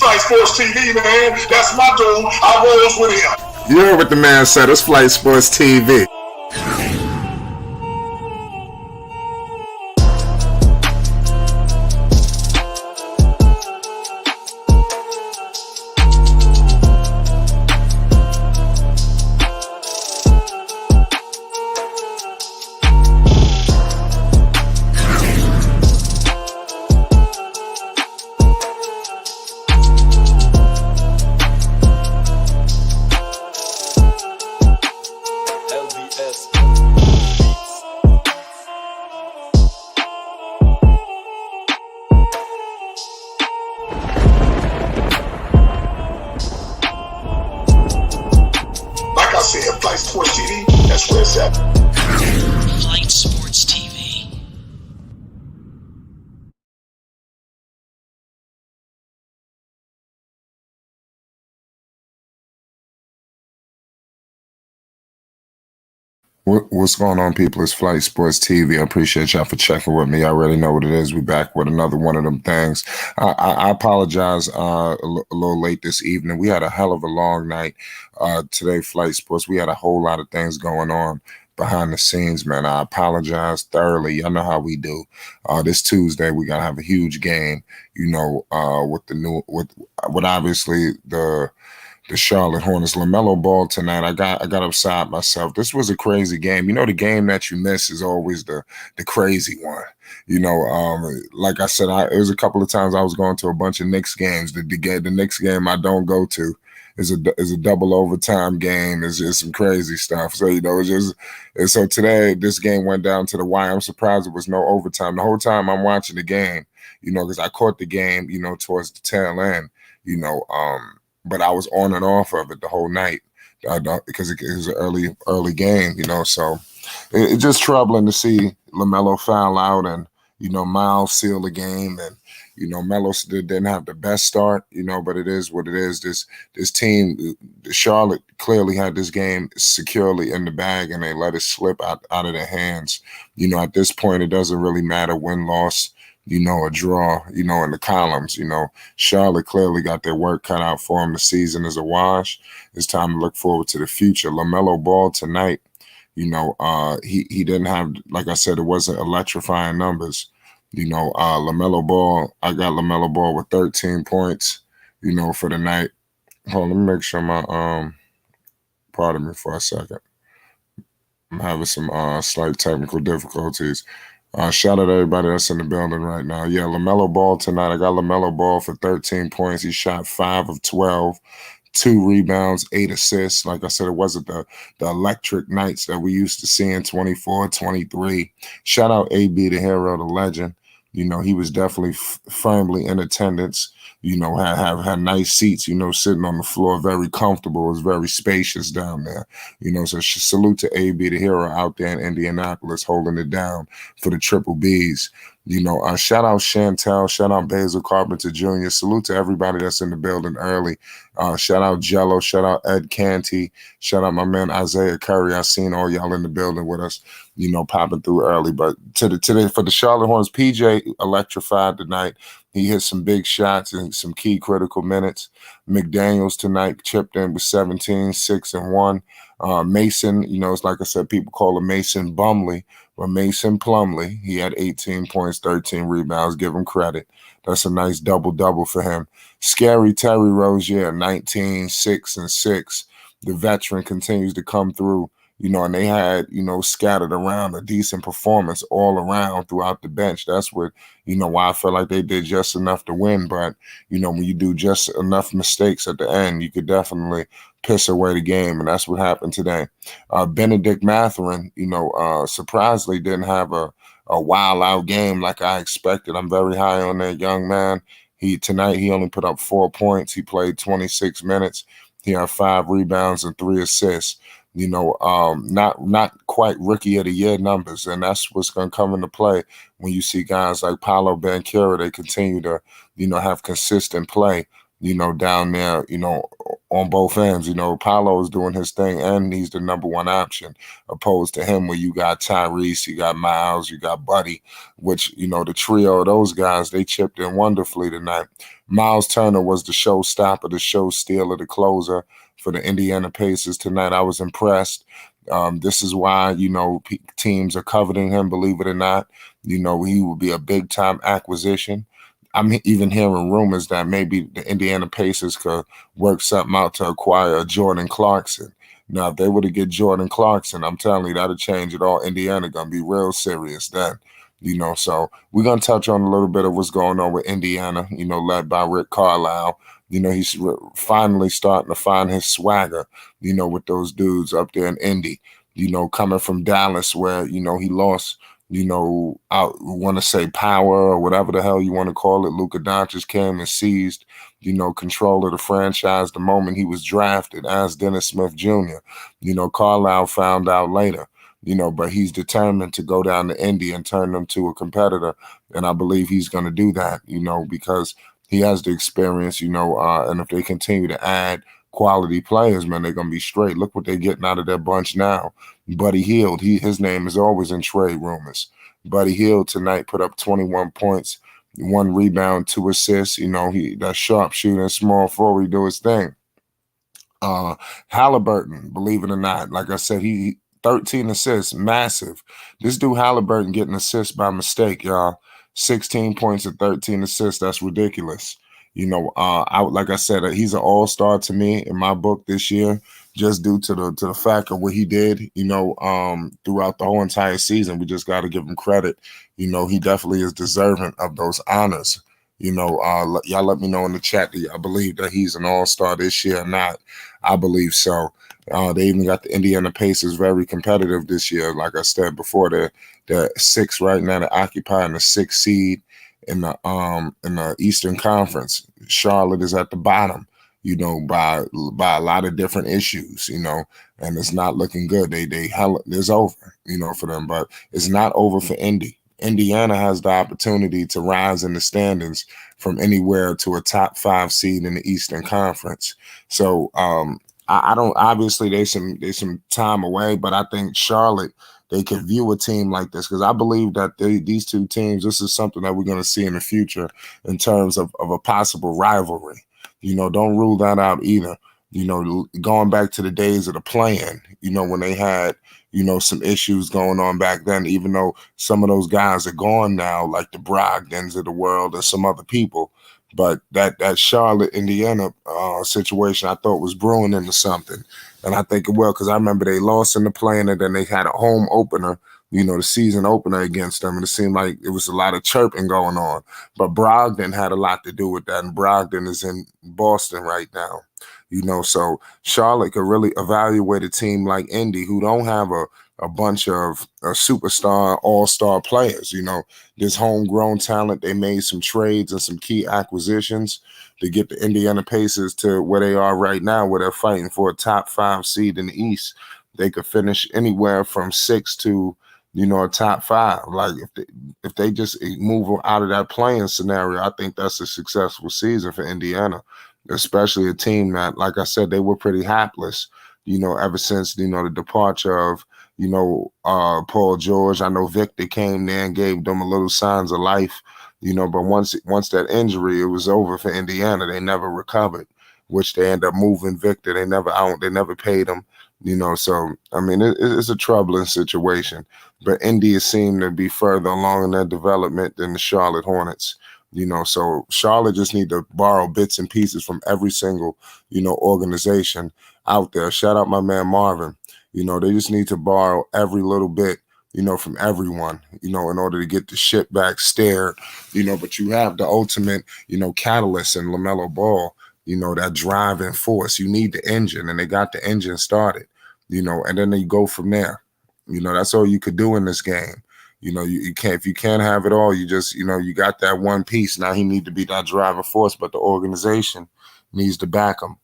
Flight Sports TV, man. That's my dude. I rolls with him. You heard what the man said. It's Flight Sports TV. Flight Sports TV, that's where it's at. Flight Sports TV. What's going on, people? It's Flight Sports TV. I appreciate y'all for checking with me. I already know what it is. We back with another one of them things. I apologize a little late this evening. We had a hell of a long night today, Flight Sports. We had a whole lot of things going on behind the scenes, man. I apologize thoroughly. Y'all know how we do. This Tuesday, we got to have a huge game, you know, with obviously the Charlotte Hornets. Lamelo Ball tonight. I got upside myself. This was a crazy game. You know, the game that you miss is always the crazy one. You know, like I said, it was a couple of times I was going to a bunch of Knicks games. The Knicks game I don't go to is a double overtime game. It's some crazy stuff. So, you know, so today this game went down to the wire. I'm surprised there was no overtime. The whole time I'm watching the game, you know, because I caught the game, you know, towards the tail end, you know, but I was on and off of it the whole night because it was an early game, you know. So it's just troubling to see Lamelo foul out and, you know, Myles seal the game. And, you know, Melo didn't have the best start, you know, but it is what it is. This team, Charlotte, clearly had this game securely in the bag, and they let it slip out of their hands. You know, at this point, it doesn't really matter win, loss, you know, a draw, you know, in the columns. You know, Charlotte clearly got their work cut out for them. The season is a wash. It's time to look forward to the future. Lamelo Ball tonight, you know, he didn't have, like I said, it wasn't electrifying numbers. You know, Lamelo Ball, I got Lamelo Ball with 13 points, you know, for the night. Hold on, let me make sure my, pardon me for a second. I'm having some slight technical difficulties. Shout out to everybody that's in the building right now. Yeah, Lamelo Ball tonight. I got Lamelo Ball for 13 points. He shot 5 of 12, 2 rebounds, 8 assists. Like I said, it wasn't the electric nights that we used to see in 24, 23. Shout out AB, the hero, the legend. You know, he was definitely firmly in attendance. You know, had nice seats, you know, sitting on the floor, very comfortable. It was very spacious down there. You know, so salute to AB, the hero out there in Indianapolis, holding it down for the Triple Bs. You know, shout out Chantel, shout out Basil Carpenter Jr. Salute to everybody that's in the building early. Shout out Jello, shout out Ed Canty, shout out my man Isaiah Curry. I seen all y'all in the building with us, you know, popping through early. But today for the Charlotte Hornets, PJ electrified tonight. He hit some big shots in some key critical minutes. McDaniels tonight chipped in with 17, 6 and 1. Mason, you know, it's like I said, people call him Mason Bumley, but Mason Plumlee. He had 18 points, 13 rebounds. Give him credit. That's a nice double-double for him. Scary Terry Rozier, 19, 6 and 6. The veteran continues to come through. You know, and they had, you know, scattered around a decent performance all around throughout the bench. That's what, you know, why I felt like they did just enough to win. But, you know, when you do just enough mistakes at the end, you could definitely piss away the game. And that's what happened today. Benedict Mathurin, you know, surprisingly didn't have a wild out game like I expected. I'm very high on that young man. Tonight he only put up 4 points. He played 26 minutes. He had 5 rebounds and 3 assists. You know, not quite rookie of the year numbers, and that's what's going to come into play when you see guys like Paolo Banchero. They continue to, you know, have consistent play, you know, down there, you know, on both ends. You know, Paolo is doing his thing, and he's the number one option, opposed to him where you got Tyrese, you got Myles, you got Buddy, which, you know, the trio of those guys, they chipped in wonderfully tonight. Myles Turner was the showstopper, the show stealer, the closer for the Indiana Pacers tonight. I was impressed. This is why, teams are coveting him, believe it or not. He will be a big time acquisition. I'm even hearing rumors that maybe the Indiana Pacers could work something out to acquire a Jordan Clarkson. Now, if they were to get Jordan Clarkson, I'm telling you, that'll change it all. Indiana going to be real serious then. So we're going to touch on a little bit of what's going on with Indiana, led by Rick Carlisle. He's finally starting to find his swagger, with those dudes up there in Indy, coming from Dallas where, he lost, I want to say power or whatever the hell you want to call it. Luka Doncic came and seized, control of the franchise the moment he was drafted as Dennis Smith Jr. Carlisle found out later. But he's determined to go down to Indy and turn them to a competitor. And I believe he's going to do that, because he has the experience, and if they continue to add quality players, man, they're going to be straight. Look what they're getting out of their bunch now. Buddy Hield, his name is always in trade rumors. Buddy Hield tonight put up 21 points, 1 rebound, 2 assists. That sharpshooter, small forward, do his thing. Halliburton, believe it or not, like I said, he 13 assists, massive. This dude Halliburton getting assists by mistake, y'all. 16 points and 13 assists. That's ridiculous. Like I said, he's an all-star to me in my book this year, just due to the fact of what he did, throughout the whole entire season. We just got to give him credit. He definitely is deserving of those honors. Y'all let me know in the chat that y'all believe that he's an all-star this year or not. I believe so. They even got the Indiana Pacers very competitive this year. Like I said before, they're 6 right now. They're occupying the 6th seed in the Eastern Conference. Charlotte is at the bottom, by a lot of different issues, and it's not looking good. It's over, for them, but it's not over for Indy. Indiana has the opportunity to rise in the standings from anywhere to a top 5 seed in the Eastern Conference. So I don't, obviously there's some time away, but I think Charlotte, they could view a team like this, because I believe that these two teams, this is something that we're going to see in the future in terms of a possible rivalry. Don't rule that out either. Going back to the days of the play-in, when they had, some issues going on back then, even though some of those guys are gone now, like the Brogdons of the world and some other people. But that Charlotte, Indiana situation, I thought was brewing into something. And I think it will, because I remember they lost in the play-in, and then they had a home opener, the season opener against them. And it seemed like it was a lot of chirping going on. But Brogdon had a lot to do with that. And Brogdon is in Boston right now. So Charlotte could really evaluate a team like Indy, who don't have a bunch of superstar, all-star players. This homegrown talent. They made some trades and some key acquisitions to get the Indiana Pacers to where they are right now, where they're fighting for a top 5 seed in the East. They could finish anywhere from 6 to, a top 5. Like if they just move out of that playing scenario, I think that's a successful season for Indiana, especially a team that, like I said, they were pretty hapless, ever since, the departure of, Paul George. I know Victor came there and gave them a little signs of life, but once that injury, it was over for Indiana. They never recovered, which they ended up moving Victor. They never paid him, so, I mean, it's a troubling situation, but Indy seemed to be further along in their development than the Charlotte Hornets. So Charlotte just need to borrow bits and pieces from every single, organization out there. Shout out my man Marvin. They just need to borrow every little bit, from everyone, in order to get the shit back steered, but you have the ultimate, catalyst in Lamelo Ball, that driving force. You need the engine, and they got the engine started, and then they go from there. That's all you could do in this game. You can't, if you can't have it all, you just, you got that one piece. Now he need to be that driving force, but the organization needs to back him.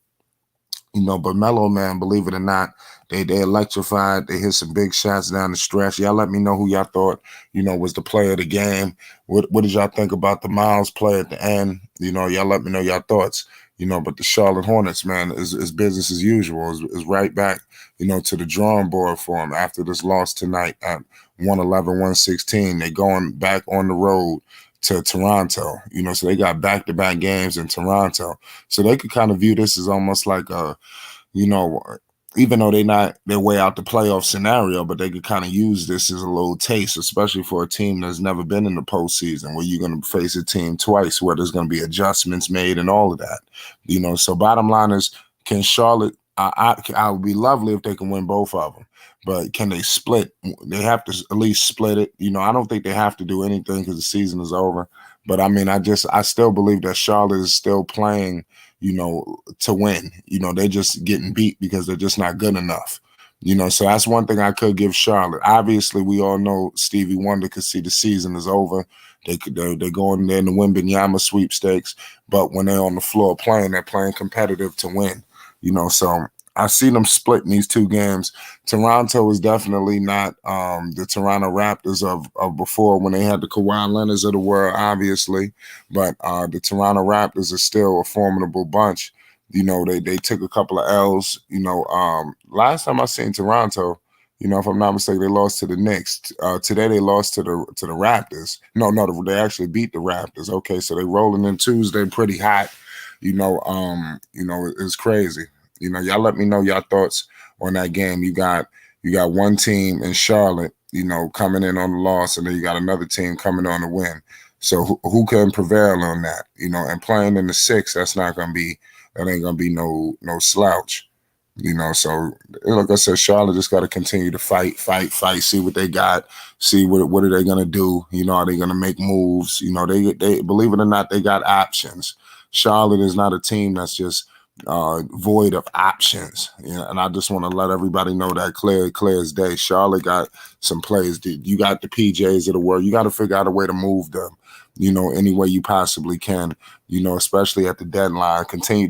But Melo, man, believe it or not, they electrified. They hit some big shots down the stretch. Y'all let me know who y'all thought, was the player of the game. What did y'all think about the Myles play at the end? Y'all let me know y'all thoughts. But the Charlotte Hornets, man, is business as usual. Is right back, to the drawing board for them after this loss tonight at 111-116. They going back on the road to Toronto. So they got back-to-back games in Toronto. So they could kind of view this as almost like a, you know, even though they're not their way out the playoff scenario, but they could kind of use this as a little taste, especially for a team that's never been in the postseason, where you're going to face a team twice, where there's going to be adjustments made and all of that. So bottom line is, can Charlotte? I would be lovely if they can win both of them, but can they split? They have to at least split it. I don't think they have to do anything because the season is over. But I mean, I still believe that Charlotte is still playing, to win. They're just getting beat because they're just not good enough. So that's one thing I could give Charlotte. Obviously, we all know Stevie Wonder could see the season is over. They're going there in the Wembanyama sweepstakes, but when they're on the floor playing, they're playing competitive to win. So I see them splitting these two games. Toronto is definitely not the Toronto Raptors of before, when they had the Kawhi Leonards of the world, obviously. But the Toronto Raptors are still a formidable bunch. They took a couple of L's. Last time I seen Toronto, if I'm not mistaken, they lost to the Knicks. Today they lost to the Raptors. No, they actually beat the Raptors. Okay, so they rolling in Tuesday pretty hot. It's crazy. Y'all let me know your thoughts on that game. You got one team in Charlotte, coming in on the loss, and then you got another team coming on the win. So who can prevail on that? And playing in the 6, that ain't gonna be no slouch. So like I said, Charlotte just got to continue to fight, see what they got, see what are they gonna do. Are they gonna make moves? They believe it or not, they got options. Charlotte is not a team that's just void of options. And I just want to let everybody know that clear as day. Charlotte got some plays. You got the PJs of the world. You got to figure out a way to move them, any way you possibly can, especially at the deadline.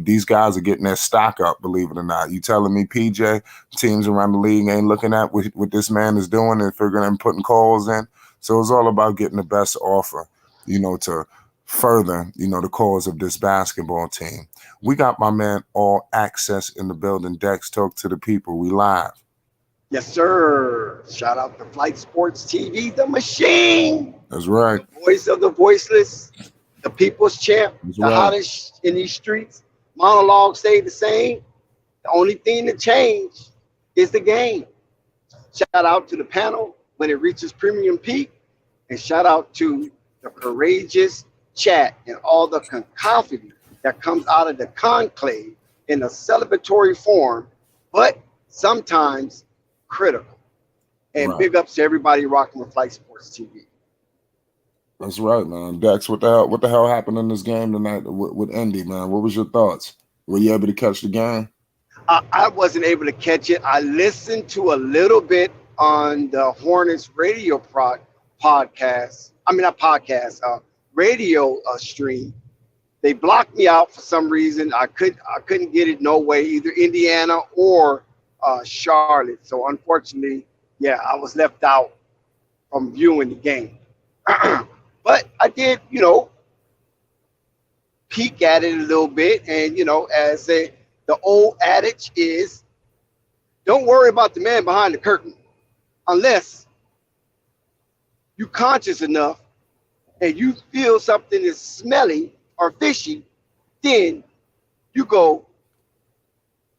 These guys are getting their stock up, believe it or not. You telling me, PJ, teams around the league ain't looking at what this man is doing and figuring and putting calls in? So it's all about getting the best offer, to further, the cause of this basketball team. We got my man All Access in the building. Dex, talk to the people. We live. Yes, sir. Shout out to Flight Sports TV, the machine. That's right. The voice of the voiceless, the people's champ, That's the right. hottest in these streets. Monologue stayed the same. The only thing that changed is the game. Shout out to the panel when it reaches premium peak. And shout out to the courageous chat and all the cacophony that comes out of the conclave in a celebratory form, but sometimes critical. And Right. Big ups to everybody rocking with Flight Sports TV. That's right, man. Dex, what the hell happened in this game tonight with Indy, man? What was your thoughts? Were you able to catch the game? I wasn't able to catch it. I listened to a little bit on the Hornets radio podcast. I mean, not podcast, radio stream. They blocked me out for some reason. I couldn't get it no way, either Indiana or Charlotte. So unfortunately, yeah, I was left out from viewing the game. But I did, peek at it a little bit. And, as the old adage is, don't worry about the man behind the curtain unless you're conscious enough and you feel something is smelly or fishy, then you go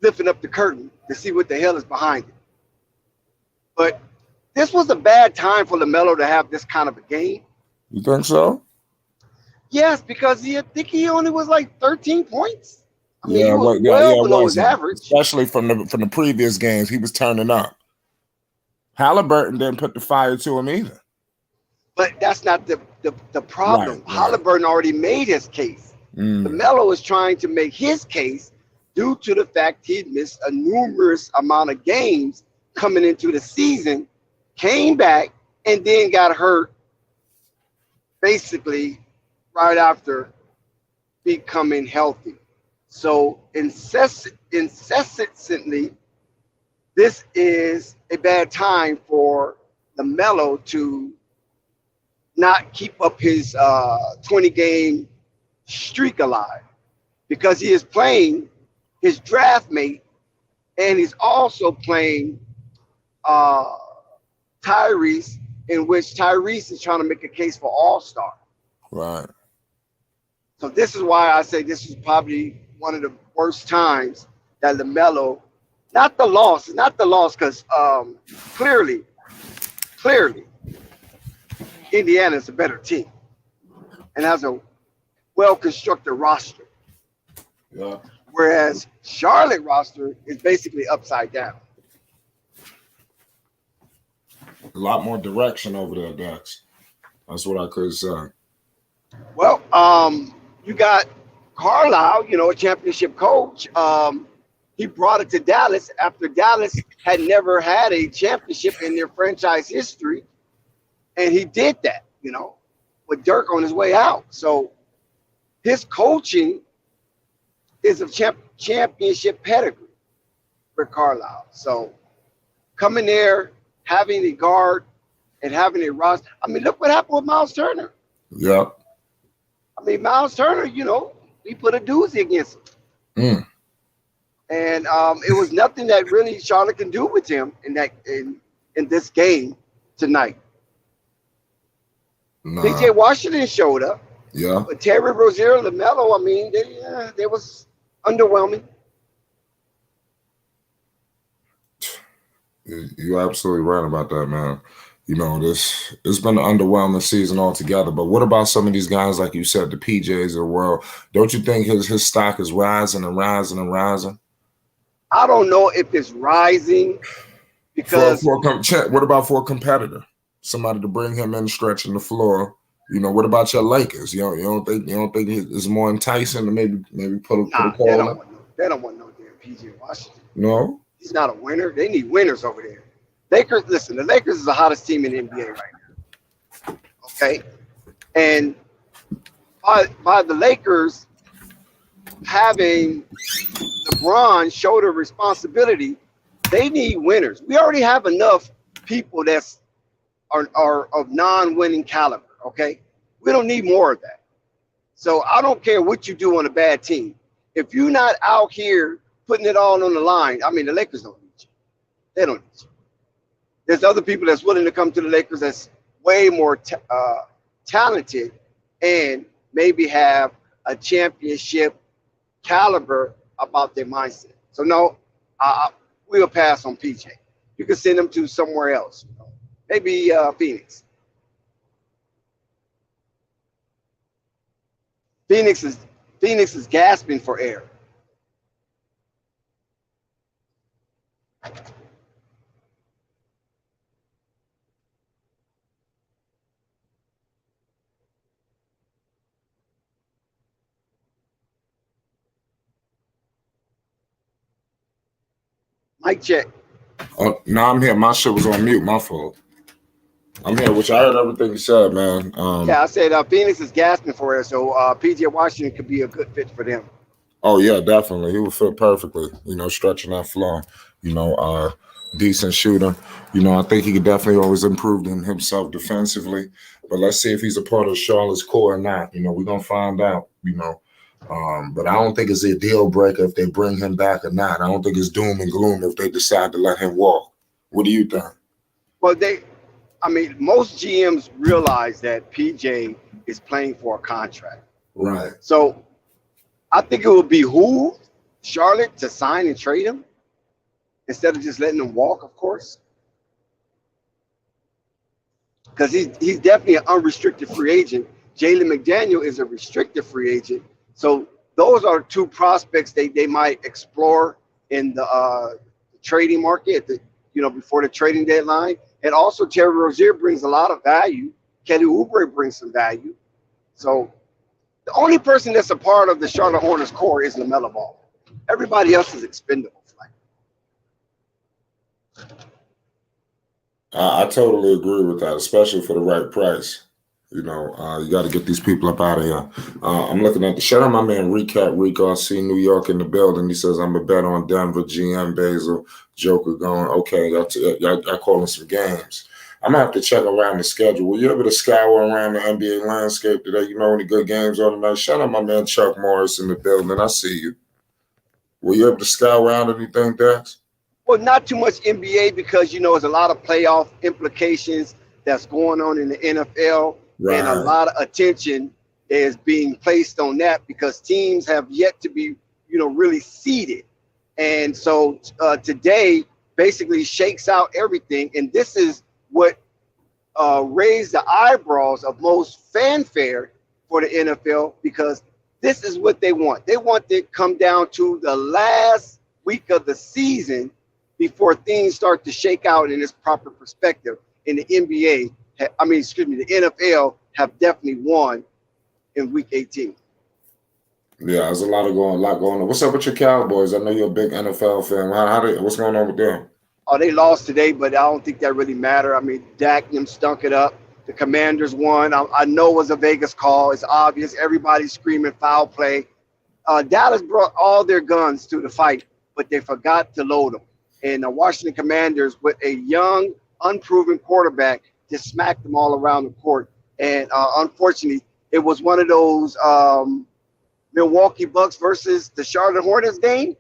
lifting up the curtain to see what the hell is behind it. But this was a bad time for Lamelo to have this kind of a game. You think so? Yes, because I think he only was like 13 points. I mean, Yeah, he was well, well below was. his average. Especially from the previous games, he was turning up. Halliburton didn't put the fire to him either. But that's not the problem. Right. Halliburton already made his case. Lamelo is trying to make his case due to the fact he'd missed a numerous amount of games coming into the season, came back, and then got hurt basically right after becoming healthy. So incessantly, this is a bad time for Lamelo to not keep up his 20-game streak alive, because he is playing his draft mate and he's also playing Tyrese, in which Tyrese is trying to make a case for All-Star. Right. So this is why I say this is probably one of the worst times that Lamelo, not the loss, because clearly, Indiana is a better team and has a well-constructed roster, Yeah. whereas Charlotte roster is basically upside down. A lot more direction over there, Dex. That's what I could say. Well, you got Carlisle, a championship coach. He brought it to Dallas after Dallas had never had a championship in their franchise history, and he did that, with Dirk on his way out. So his coaching is a championship pedigree for Carlisle. So coming there, having a guard and having a roster. I mean, look what happened with Myles Turner. Yep. I mean, Myles Turner, we put a doozy against him. And it was nothing that really Charlotte can do with him in this game tonight. Nah. PJ Washington showed up. Yeah. But Terry Rozier, Lamelo, I mean, they was underwhelming. You're absolutely right about that, man. It's been an underwhelming season altogether. But what about some of these guys, like you said, the PJs of the world? Don't you think his stock is rising and rising and rising? I don't know if it's rising because what about for a competitor? Somebody to bring him in stretching the floor. What about your Lakers? You don't think it's more enticing to maybe put a call? They don't want no damn PJ Washington. No, he's not a winner. They need winners over there. Lakers, listen, the Lakers is the hottest team in the NBA right now. Okay, and by the Lakers having LeBron shoulder responsibility, they need winners. We already have enough people that are of non-winning caliber. Okay, we don't need more of that. So I don't care what you do on a bad team. If you're not out here putting it all on the line, I mean, the Lakers don't need you. They don't need you. There's other people that's willing to come to the Lakers that's way more talented and maybe have a championship caliber about their mindset. So no, we'll pass on PJ. You can send them to somewhere else, maybe Phoenix. Phoenix is gasping for air. Mic check. Oh, no, I'm here. My shit was on mute. My fault. I'm here, which I heard everything you said, man. I said Phoenix is gasping for it, so PJ Washington could be a good fit for them. Oh yeah, definitely. He would fit perfectly. Stretching that floor. Decent shooter. I think he could definitely always improve in himself defensively. But let's see if he's a part of Charlotte's core or not. We're gonna find out. But I don't think it's a deal breaker if they bring him back or not. I don't think it's doom and gloom if they decide to let him walk. What do you think? Well, most GMs realize that PJ is playing for a contract. Right. So I think it would behoove Charlotte to sign and trade him instead of just letting him walk, of course. Because he's definitely an unrestricted free agent. Jalen McDaniel is a restricted free agent. So those are two prospects they might explore in the trading market, before the trading deadline. And also Terry Rozier brings a lot of value. Kelly Oubre brings some value. So the only person that's a part of the Charlotte Hornets core is Lamelo Ball. Everybody else is expendable. I totally agree with that, especially for the right price. You got to get these people up out of here. I'm looking at shout out my man Recap Rico. I see New York in the building. He says, I'm a bet on Denver, GM, Basil, Joker going, okay, y'all calling some games. I'm going to have to check around the schedule. Were you able to scour around the NBA landscape today? Any good games on tonight? Shout out my man Chuck Morris in the building. I see you. Were you able to scour around anything, Dex? Well, not too much NBA because, there's a lot of playoff implications that's going on in the NFL. Right. And a lot of attention is being placed on that because teams have yet to be, really seeded. And so today basically shakes out everything. And this is what raised the eyebrows of most fanfare for the NFL because this is what they want. They want to come down to the last week of the season before things start to shake out in its proper perspective. And the the NFL have definitely won in week 18. Yeah, there's a lot going on. What's up with your Cowboys? I know you're a big NFL fan. What's going on with them? Oh, they lost today, but I don't think that really mattered. I mean, Dak stunk it up. The Commanders won. I know it was a Vegas call. It's obvious. Everybody's screaming foul play. Dallas brought all their guns to the fight, but they forgot to load them. And the Washington Commanders, with a young, unproven quarterback, just smacked them all around the court. And unfortunately, it was one of those Milwaukee Bucks versus the Charlotte Hornets game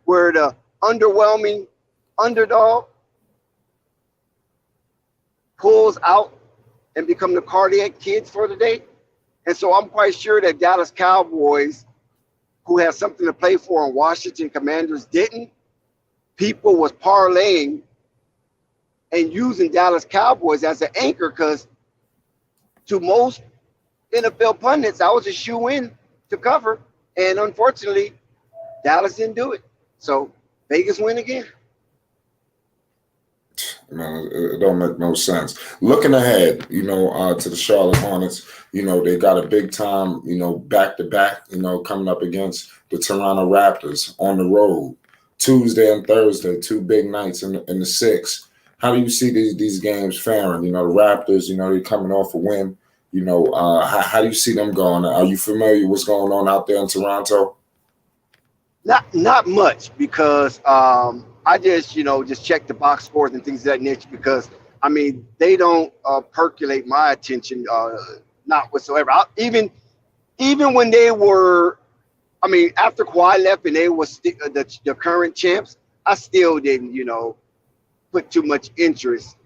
where the underwhelming underdog pulls out and become the cardiac kids for the day. And so I'm quite sure that Dallas Cowboys, who have something to play for and Washington Commanders didn't, people was parlaying and using Dallas Cowboys as an anchor because to most NFL pundits, I was a shoe-in to cover. And unfortunately, Dallas didn't do it. So Vegas win again. Man, it don't make no sense. Looking ahead, to the Charlotte Hornets, they got a big time, back-to-back, coming up against the Toronto Raptors on the road. Tuesday and Thursday, two big nights in the 6th. How do you see these games faring? The Raptors, they're coming off a win. How do you see them going? Are you familiar with what's going on out there in Toronto? Not much because I just check the box scores and things of that nature because, they don't percolate my attention, not whatsoever. Even when they were, after Kawhi left and they were the current champs, I still didn't, put too much interest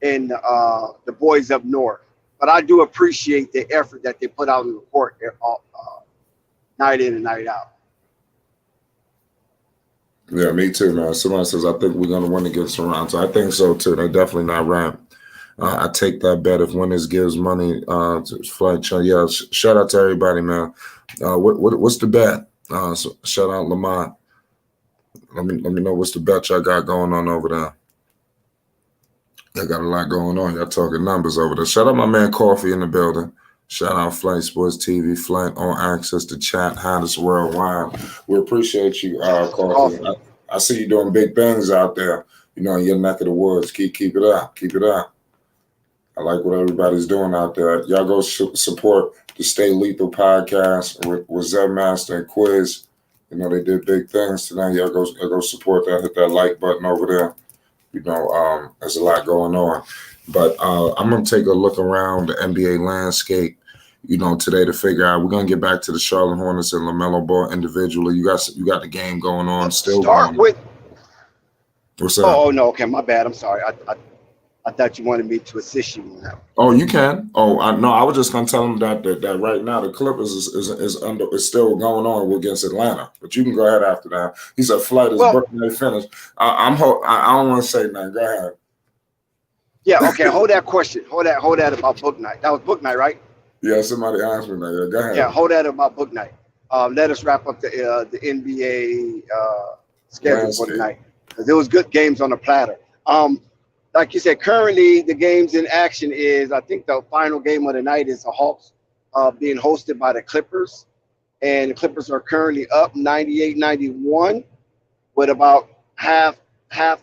in the boys up north. But I do appreciate the effort that they put out in the court night in and night out. Yeah, me too, man. Someone says, I think we're going to win against Toronto. I think so, too. They're definitely not ranked. I take that bet if winners gives money to Flight. Yeah, shout out to everybody, man. What's the bet? So shout out Lamont. Let me know what's the bet y'all got going on over there. Y'all got a lot going on. Y'all talking numbers over there. Shout out my man Coffee in the building. Shout out Flight Sports TV, Flight on access to chat, hottest worldwide. We appreciate you, Coffee. I see you doing big things out there, in your neck of the woods. Keep it up. Keep it up. I like what everybody's doing out there. Y'all go support the Stay Lethal podcast with Zeb Master and Quiz. They did big things tonight. Y'all go support that. Hit that like button over there. There's a lot going on. But I'm going to take a look around the NBA landscape, today to figure out. We're going to get back to the Charlotte Hornets and Lamelo Ball individually. You got the game going on. Still start going. With. What's that? Oh, no. Okay, my bad. I'm sorry. I thought you wanted me to assist you in that. Oh, you can. Oh, I was just going to tell them that right now the Clippers is still going on against Atlanta. But you can go ahead after that. He said flight is booking. They finished. I don't want to say nothing. Go ahead. Yeah, okay, hold that question. Hold that about book night. That was book night, right? Yeah, somebody asked me that. Yeah, go ahead. Yeah, hold that about book night. Let us wrap up the NBA schedule for tonight. There was good games on the platter. Like you said, currently the games in action is, I think the final game of the night is the Hawks being hosted by the Clippers. And the Clippers are currently up 98-91 with about half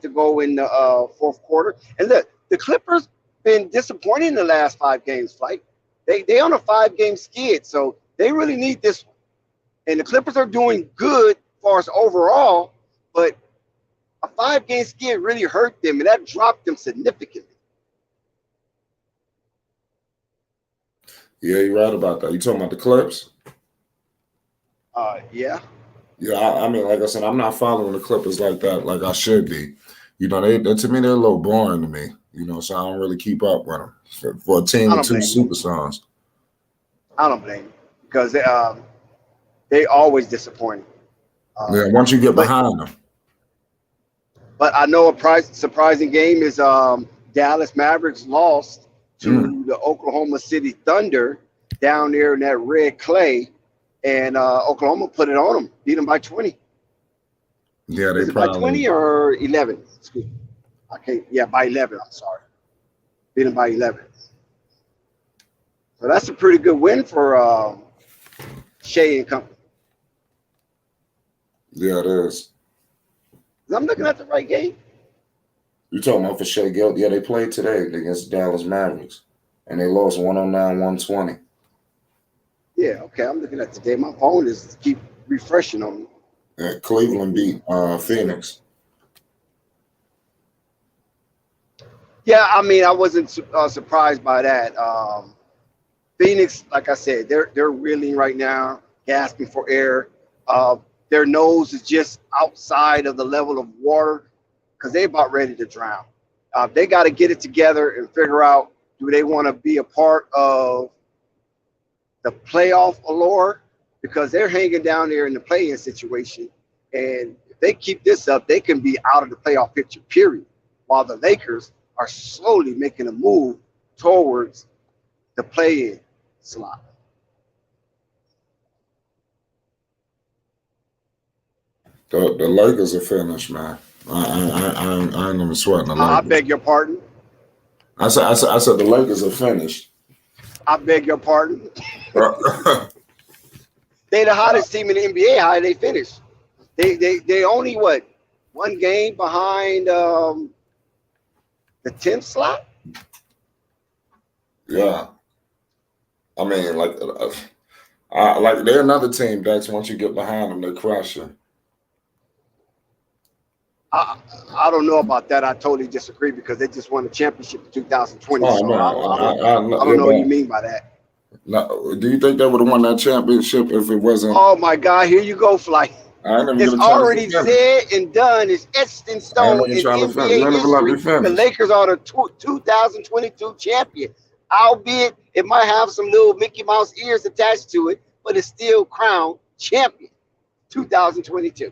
to go in the fourth quarter. And look, the Clippers been disappointing in the last 5 games, Flight. They on a 5-game skid, so they really need this one. And the Clippers are doing good as far as overall, but a 5-game skid really hurt them, and that dropped them significantly. Yeah, you're right about that. You talking about the Clips? Yeah. Yeah, I mean, like I said, I'm not following the Clippers like that, like I should be. They to me, they're a little boring to me. So I don't really keep up with them. For a team with 2 superstars. I don't blame you because they always disappointing. Yeah, once you get But behind them. I know a surprising game is Dallas Mavericks lost Mm. to the Oklahoma City Thunder down there in that red clay, and Oklahoma put it on them, beat them by 20. Yeah, they Was it by probably. 20 or 11? Excuse me. I can't. Yeah, by 11. I'm sorry. Beat them by 11. So that's a pretty good win for Shea and company. Yeah, it is. I'm looking at the right game. You talking about for Shea Gilt? Yeah, they played today against the Dallas Mavericks, and they lost 109-120. Yeah, okay. I'm looking at today. My phone is keep refreshing on me. Cleveland beat Phoenix. Yeah, I mean, I wasn't surprised by that. Phoenix, like I said, they're reeling right now, gasping for air. Their nose is just outside of the level of water because they're about ready to drown. They got to get it together and figure out, do they want to be a part of the playoff allure, because they're hanging down there in the play-in situation, and if they keep this up, they can be out of the playoff picture, period, while the Lakers are slowly making a move towards the play-in slot. The Lakers are finished, man. I ain't even sweating the I Lakers. beg your pardon. I said the Lakers are finished. I beg your pardon. Uh, They the hottest team in the NBA. How did they finish? They only what, one game behind the 10th slot. yeah, I mean, like they're another team, Dex. Once you get behind them, they crush you. I don't know about that. I totally disagree because they just won the championship in 2020. Oh So no, I don't know what you mean by that. No, do you think they would have won that championship if it wasn't? Oh my God, here you go, Fly. I ain't even It's gonna try already to said and done. It's etched in I ain't stone even in trying to finish. NBA You never let me history. The finish. Lakers are the 2022 champion. Albeit it might have some little Mickey Mouse ears attached to it, but it's still crowned champion 2022.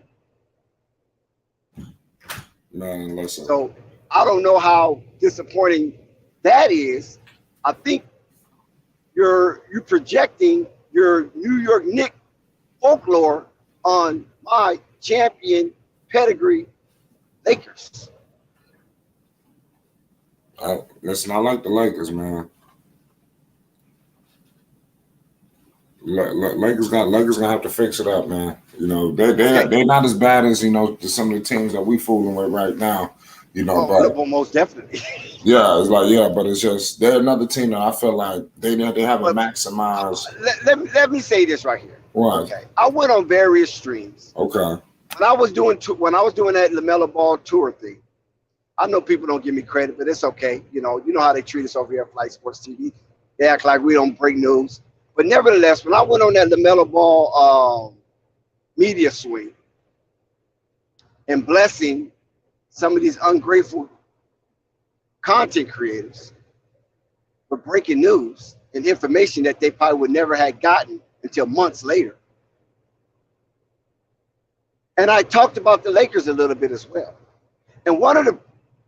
Man, listen. So I don't know how disappointing that is. I think you're projecting your New York Knicks folklore on my champion pedigree Lakers. Listen, I like the Lakers, man. Lakers gonna have to fix it up, man. You know, they're not as bad as, you know, some of the teams that we fooling with right now. You know, but most definitely. yeah, it's like, yeah, but it's just they're another team that I feel like they haven't maximized. Let me say this right here. What? Okay, I went on various streams. Okay. When I was doing that Lamelo Ball tour thing. I know people don't give me credit, but it's okay. You know how they treat us over here at Flight Sports TV. They act like we don't break news. But nevertheless, when I went on that Lamelo Ball media swing and blessing some of these ungrateful content creators for breaking news and information that they probably would never have gotten until months later. And I talked about the Lakers a little bit as well. And one of the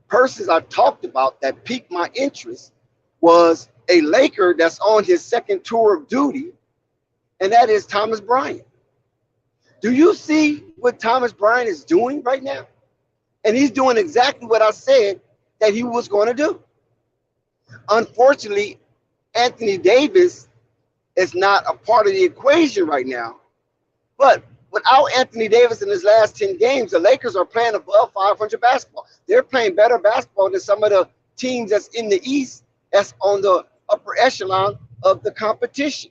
persons I talked about that piqued my interest was a Laker that's on his second tour of duty, and that is Thomas Bryant. Do you see what Thomas Bryant is doing right now? And he's doing exactly what I said that he was going to do. Unfortunately, Anthony Davis is not a part of the equation right now. But without Anthony Davis in his last 10 games, the Lakers are playing above 500 basketball. They're playing better basketball than some of the teams that's in the East that's on the upper echelon of the competition.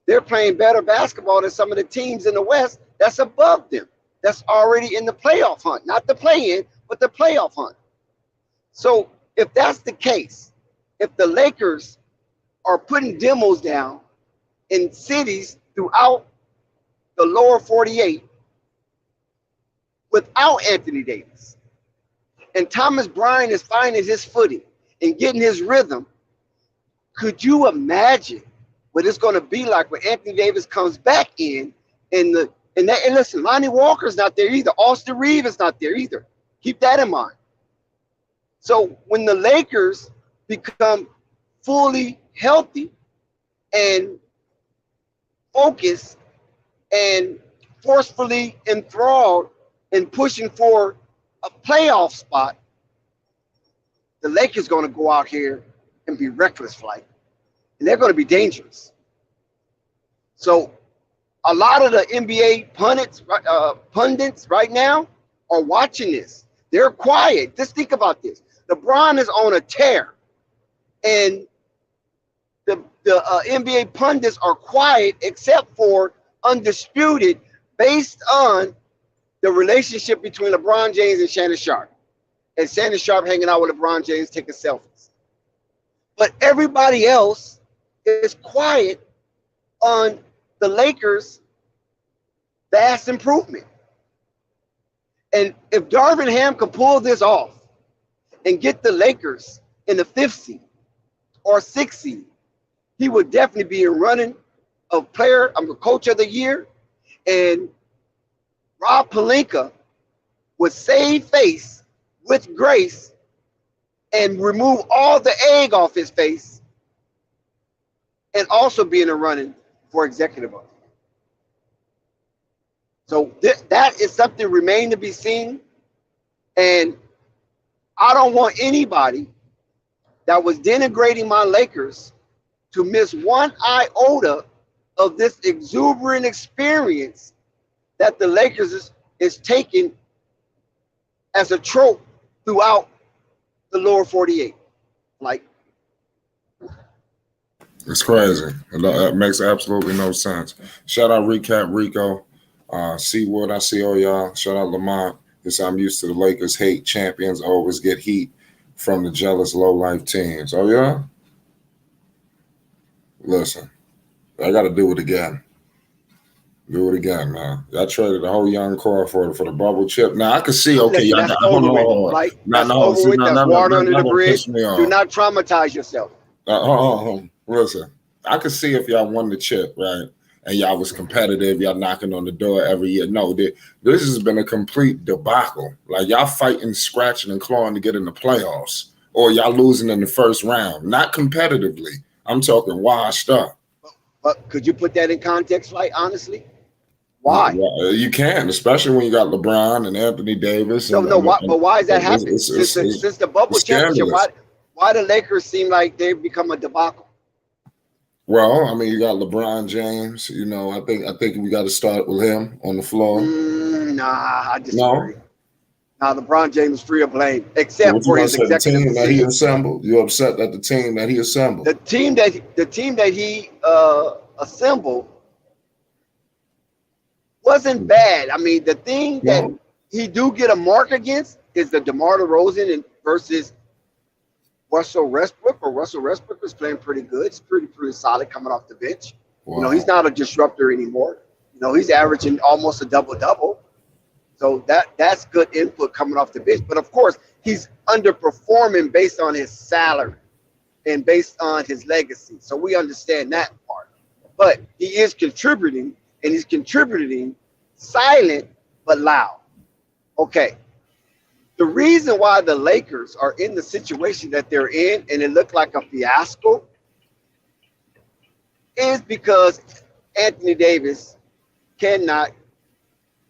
They're playing better basketball than some of the teams in the West that's above them, that's already in the playoff hunt. Not the play-in, but the playoff hunt. So if that's the case, if the Lakers are putting demos down in cities throughout the lower 48 without Anthony Davis, and Thomas Bryant is finding his footing and getting his rhythm, could you imagine what it's going to be like when Anthony Davis comes back in, and listen, Lonnie Walker's not there either. Austin Reeves is not there either. Keep that in mind. So when the Lakers become fully healthy and focused and forcefully enthralled and pushing for a playoff spot, the Lakers going to go out here and be reckless flight, and they're going to be dangerous. So a lot of the NBA pundits right now are watching this. They're quiet. Just think about this. LeBron is on a tear, and the NBA pundits are quiet except for Undisputed, based on the relationship between LeBron James and Shannon Sharp. And Shannon Sharp hanging out with LeBron James taking selfies. But everybody else is quiet on the Lakers' vast improvement. And if Darvin Ham could pull this off and get the Lakers in the 5th seed or 6th seed, he would definitely be in running of coach of the year. And Rob Pelinka would save face with grace and remove all the egg off his face, and also be in the running for executive of. So that is something remain to be seen. And I don't want anybody that was denigrating my Lakers to miss one iota of this exuberant experience that the Lakers is taking as a trope throughout the lower 48. Like, it's crazy. It makes absolutely no sense. Shout out Recap Rico. Seawood, I see all y'all. Shout out Lamont. Yes, I'm used to the Lakers hate champions always get heat from the jealous low-life teams. Oh, yeah? Listen, I got to do it again. Do it again, man. Y'all traded the whole young core for the bubble chip. Now, I can see, okay, y'all got over with. Like, that's over with. That's water under the bridge. Do not traumatize yourself. Listen, I could see if y'all won the chip, right? And y'all was competitive, y'all knocking on the door every year. No, this has been a complete debacle. Like, y'all fighting, scratching, and clawing to get in the playoffs, or y'all losing in the first round. Not competitively. I'm talking washed up. But could you put that in context, like, honestly? Why? You can, especially when you got LeBron and Anthony Davis. But why is that happening? Since the bubble championship, why the Lakers seem like they've become a debacle? Well, I mean, you got LeBron James. You know, I think we got to start with him on the floor. Nah, I disagree. Nah, LeBron James is free of blame, except for his executive team that he assembled. You're upset that the team that he assembled. The team that he assembled wasn't bad. I mean, the thing that he do get a mark against is the DeMar DeRozan versus Russell Westbrook. Or Russell Westbrook is playing pretty good. It's pretty solid coming off the bench. Wow. You know, he's not a disruptor anymore. You know, he's averaging almost a double-double. So that's good input coming off the bench. But of course, he's underperforming based on his salary and based on his legacy. So we understand that part. But he is contributing, and he's contributing silent but loud. Okay. The reason why the Lakers are in the situation that they're in, and it looked like a fiasco, is because Anthony Davis cannot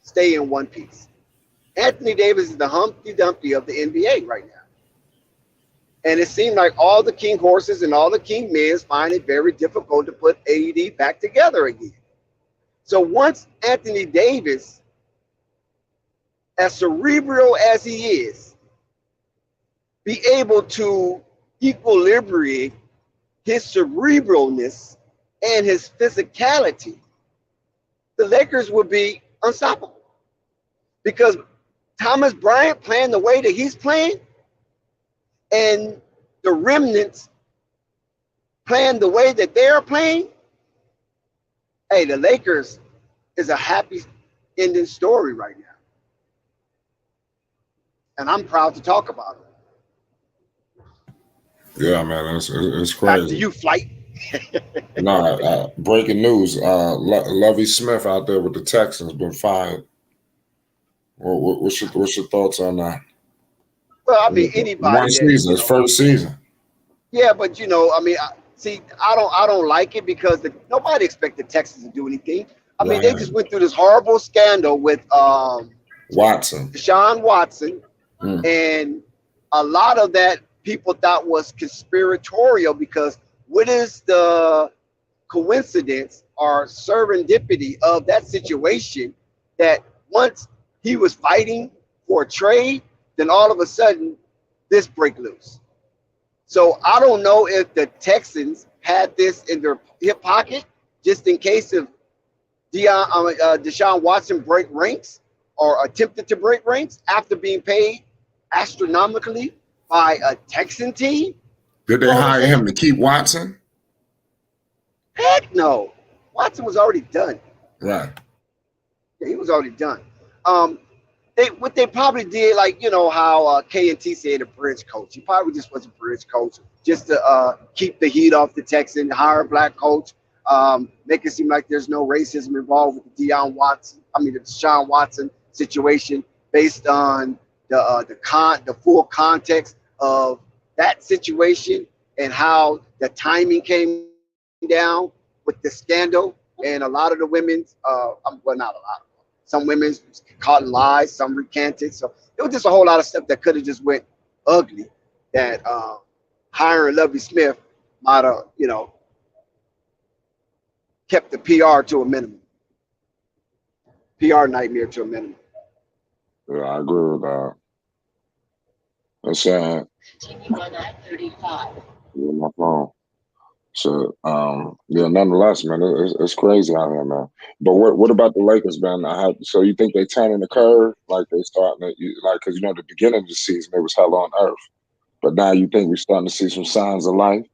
stay in one piece. Anthony Davis is the Humpty Dumpty of the NBA right now. And it seemed like all the king horses and all the king men find it very difficult to put AD back together again. So once Anthony Davis, as cerebral as he is, be able to equilibrate his cerebralness and his physicality, the Lakers would be unstoppable. Because Thomas Bryant playing the way that he's playing, and the remnants playing the way that they're playing, hey, the Lakers is a happy ending story right now. And I'm proud to talk about it. Yeah, man, it's crazy. Back to you, Flight. No, breaking news. Lovey Smith out there with the Texans been fired. What's your thoughts on that? Well, I mean, One anybody that season, his first season. yeah, but I mean, see, I don't like it because nobody expected Texas to do anything. I mean, they Right. just went through this horrible scandal with Watson. Deshaun Watson, Mm. and a lot of that people thought was conspiratorial because what is the coincidence or serendipity of that situation that once he was fighting for a trade, then all of a sudden this break loose. So I don't know if the Texans had this in their hip pocket just in case if Deshaun Watson break ranks or attempted to break ranks after being paid astronomically by a Texan team. Did You they know what I'm hire saying? him to keep Watson? Heck no. Watson was already done. Right. Yeah, he was already done. Um, what they probably did, like how K and T said, a bridge coach. He probably just was a bridge coach, just to keep the heat off the Texans, hire a black coach, make it seem like there's no racism involved with the the Deshaun Watson situation, based on the full context of that situation and how the timing came down with the scandal and a lot of the women's, well, not a lot. Some women caught in lies, some recanted. So it was just a whole lot of stuff that could have just went ugly. That hiring Lovey Smith might have, kept the PR to a minimum, PR nightmare to a minimum. Yeah, I agree with that. That's sad. Continue on I-35. Yeah, my phone. So, yeah, nonetheless, man, it's crazy out here, man. But what about the Lakers, man? So you think they turning the curve, like they starting to, like, because the beginning of the season it was hell on earth, but now you think we're starting to see some signs of life?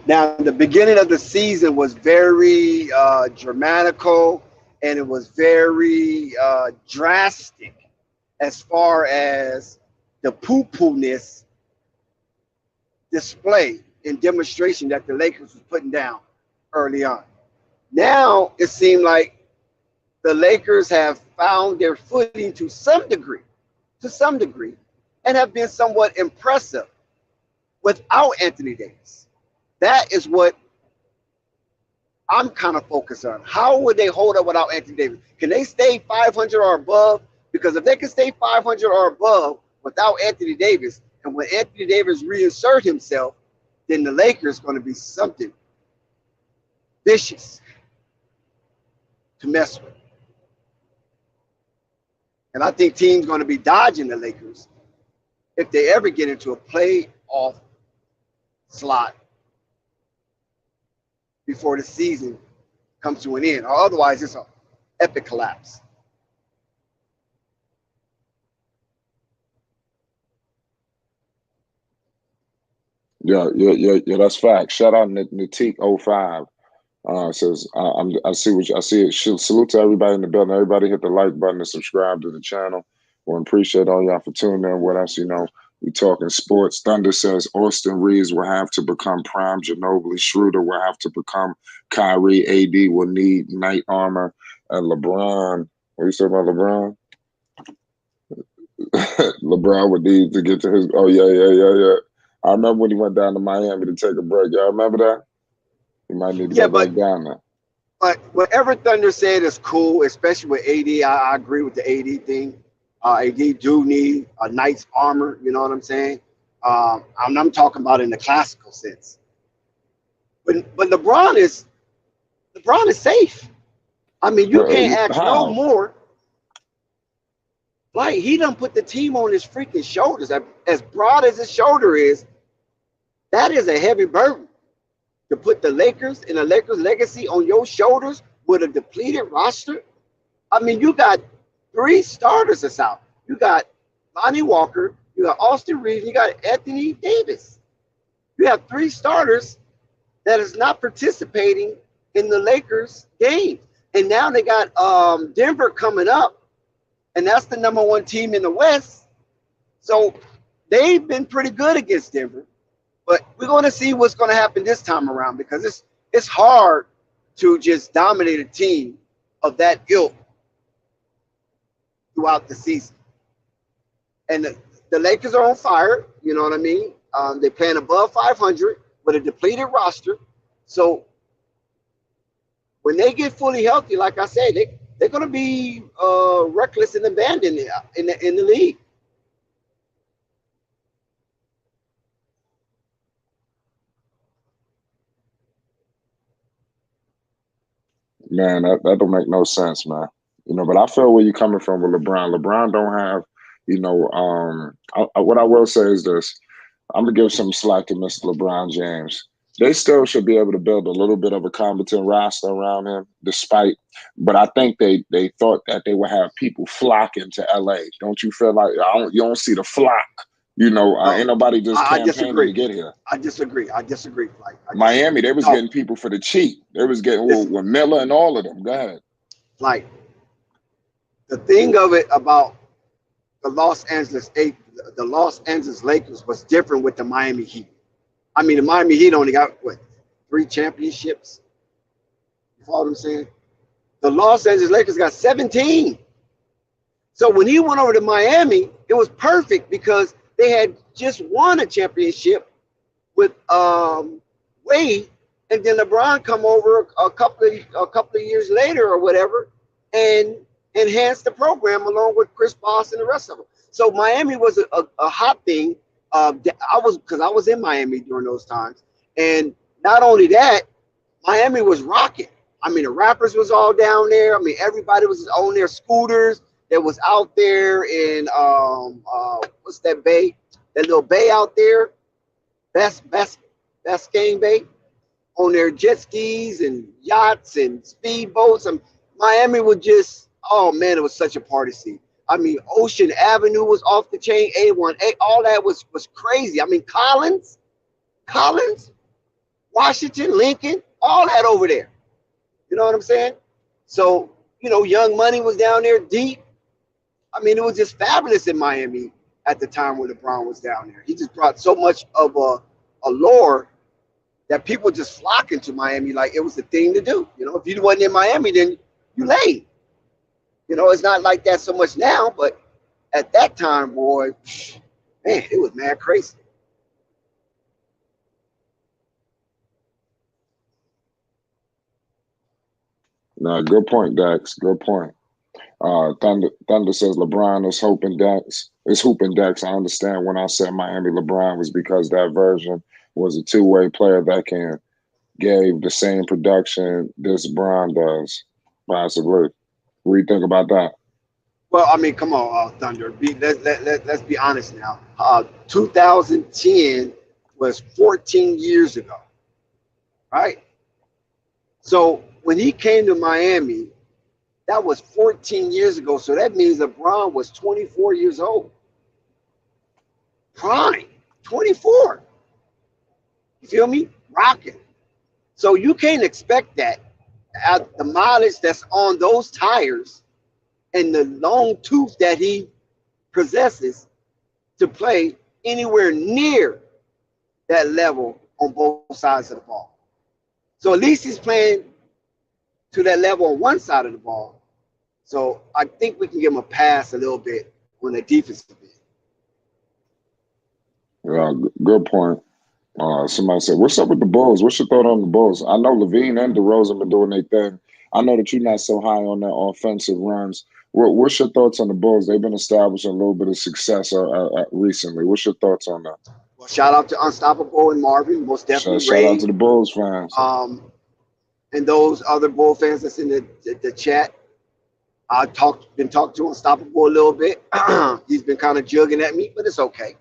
Now, the beginning of the season was very dramatical, and it was very drastic as far as the poo-poo-ness display and demonstration that the Lakers was putting down early on. Now it seemed like the Lakers have found their footing to some degree, and have been somewhat impressive without Anthony Davis. That is what I'm kind of focused on. How would they hold up without Anthony Davis? Can they stay 500 or above? Because if they can stay 500 or above without Anthony Davis, and when Anthony Davis reinsert himself, then the Lakers going to be something vicious to mess with. And I think teams going to be dodging the Lakers if they ever get into a playoff slot before the season comes to an end, or otherwise it's an epic collapse. Yeah. That's fact. Shout out Natik05. Says I see I see it. Salute to everybody in the building. Everybody hit the like button and subscribe to the channel. Well, appreciate all y'all for tuning in with us. We talking sports. Thunder says Austin Reeves will have to become Prime Ginobili. Schroeder will have to become Kyrie. AD will need knight armor. And LeBron. What you say about LeBron? LeBron would need to get to his. Oh yeah. I remember when he went down to Miami to take a break. Y'all remember that? He might need to go back down there. But whatever Thunder said is cool, especially with AD. I agree with the AD thing. AD do need a knight's armor. You know what I'm saying? I'm talking about in the classical sense. But LeBron is safe. I mean, you can't ask no more. Like, he done put the team on his freaking shoulders. As broad as his shoulder is, that is a heavy burden. To put the Lakers and the Lakers legacy on your shoulders with a depleted roster. I mean, you got 3 starters that's out. You got Lonnie Walker, you got Austin Reeves, you got Anthony Davis. You have 3 starters that is not participating in the Lakers game. And now they got Denver coming up, and that's the #1 team in the West. So they've been pretty good against Denver. But we're going to see what's going to happen this time around because it's hard to just dominate a team of that ilk throughout the season. And the Lakers are on fire. You know what I mean? They're playing above 500 with a depleted roster. So when they get fully healthy, like I said, they're going to be reckless and abandoned in the league. Man, that don't make no sense, man. But I feel where you're coming from with LeBron. LeBron don't have, what I will say is this. I'm gonna give some slack to Mr. LeBron James. They still should be able to build a little bit of a competent roster around him, but I think they thought that they would have people flocking to LA. Don't you feel like you don't see the flock? Ain't nobody just campaigning to get here. I disagree. Miami, they was getting people for the cheap. They was getting with Miller and all of them. Go ahead. Like the thing of it about the Los Angeles Lakers was different with the Miami Heat. I mean, the Miami Heat only got 3 championships. You follow what I'm saying? The Los Angeles Lakers got 17. So when he went over to Miami, it was perfect because they had just won a championship with Wade, and then LeBron come over a couple of years later or whatever, and enhanced the program along with Chris Bosh and the rest of them. So Miami was a hot thing. I was in Miami during those times, and not only that, Miami was rocking. I mean, the rappers was all down there. I mean, everybody was on their scooters. That was out there in what's that bay? That little bay out there, Biscayne Bay, on their jet skis and yachts and speedboats. And Miami was just, oh man, it was such a party scene. I mean, Ocean Avenue was off the chain. A1A, all that was crazy. I mean, Collins, Washington, Lincoln, all that over there. You know what I'm saying? So, Young Money was down there deep. I mean, it was just fabulous in Miami at the time when LeBron was down there. He just brought so much of a lore that people just flocking to Miami like it was the thing to do. If you wasn't in Miami, then you late. It's not like that so much now, but at that time, boy, man, it was mad crazy. No, good point, Dax. Good point. Thunder says LeBron is hooping Dax. It's hooping Dax. I understand when I said Miami LeBron was because that version was a two-way player that gave the same production this Bron does, possibly. What do you think about that? Well, I mean, come on, Thunder. Let's be honest now. 2010 was 14 years ago, right? So when he came to Miami, that was 14 years ago. So that means LeBron was 24 years old. Prime, 24. You feel me? Rocking. So you can't expect that at the mileage that's on those tires and the long tooth that he possesses to play anywhere near that level on both sides of the ball. So at least he's playing to that level on one side of the ball. So I think we can give him a pass a little bit on the defensive end. Yeah, good point. Somebody said, "What's up with the Bulls? What's your thought on the Bulls?" I know Levine and DeRozan been doing their thing. I know that you're not so high on their offensive runs. What's your thoughts on the Bulls? They've been establishing a little bit of success recently. What's your thoughts on that? Well, shout out to Unstoppable and Marvin, most definitely. Shout out to the Bulls fans. And those other Bull fans that's in the chat. I've been talking to Unstoppable a little bit. He's been kind of jugging at me, but it's okay.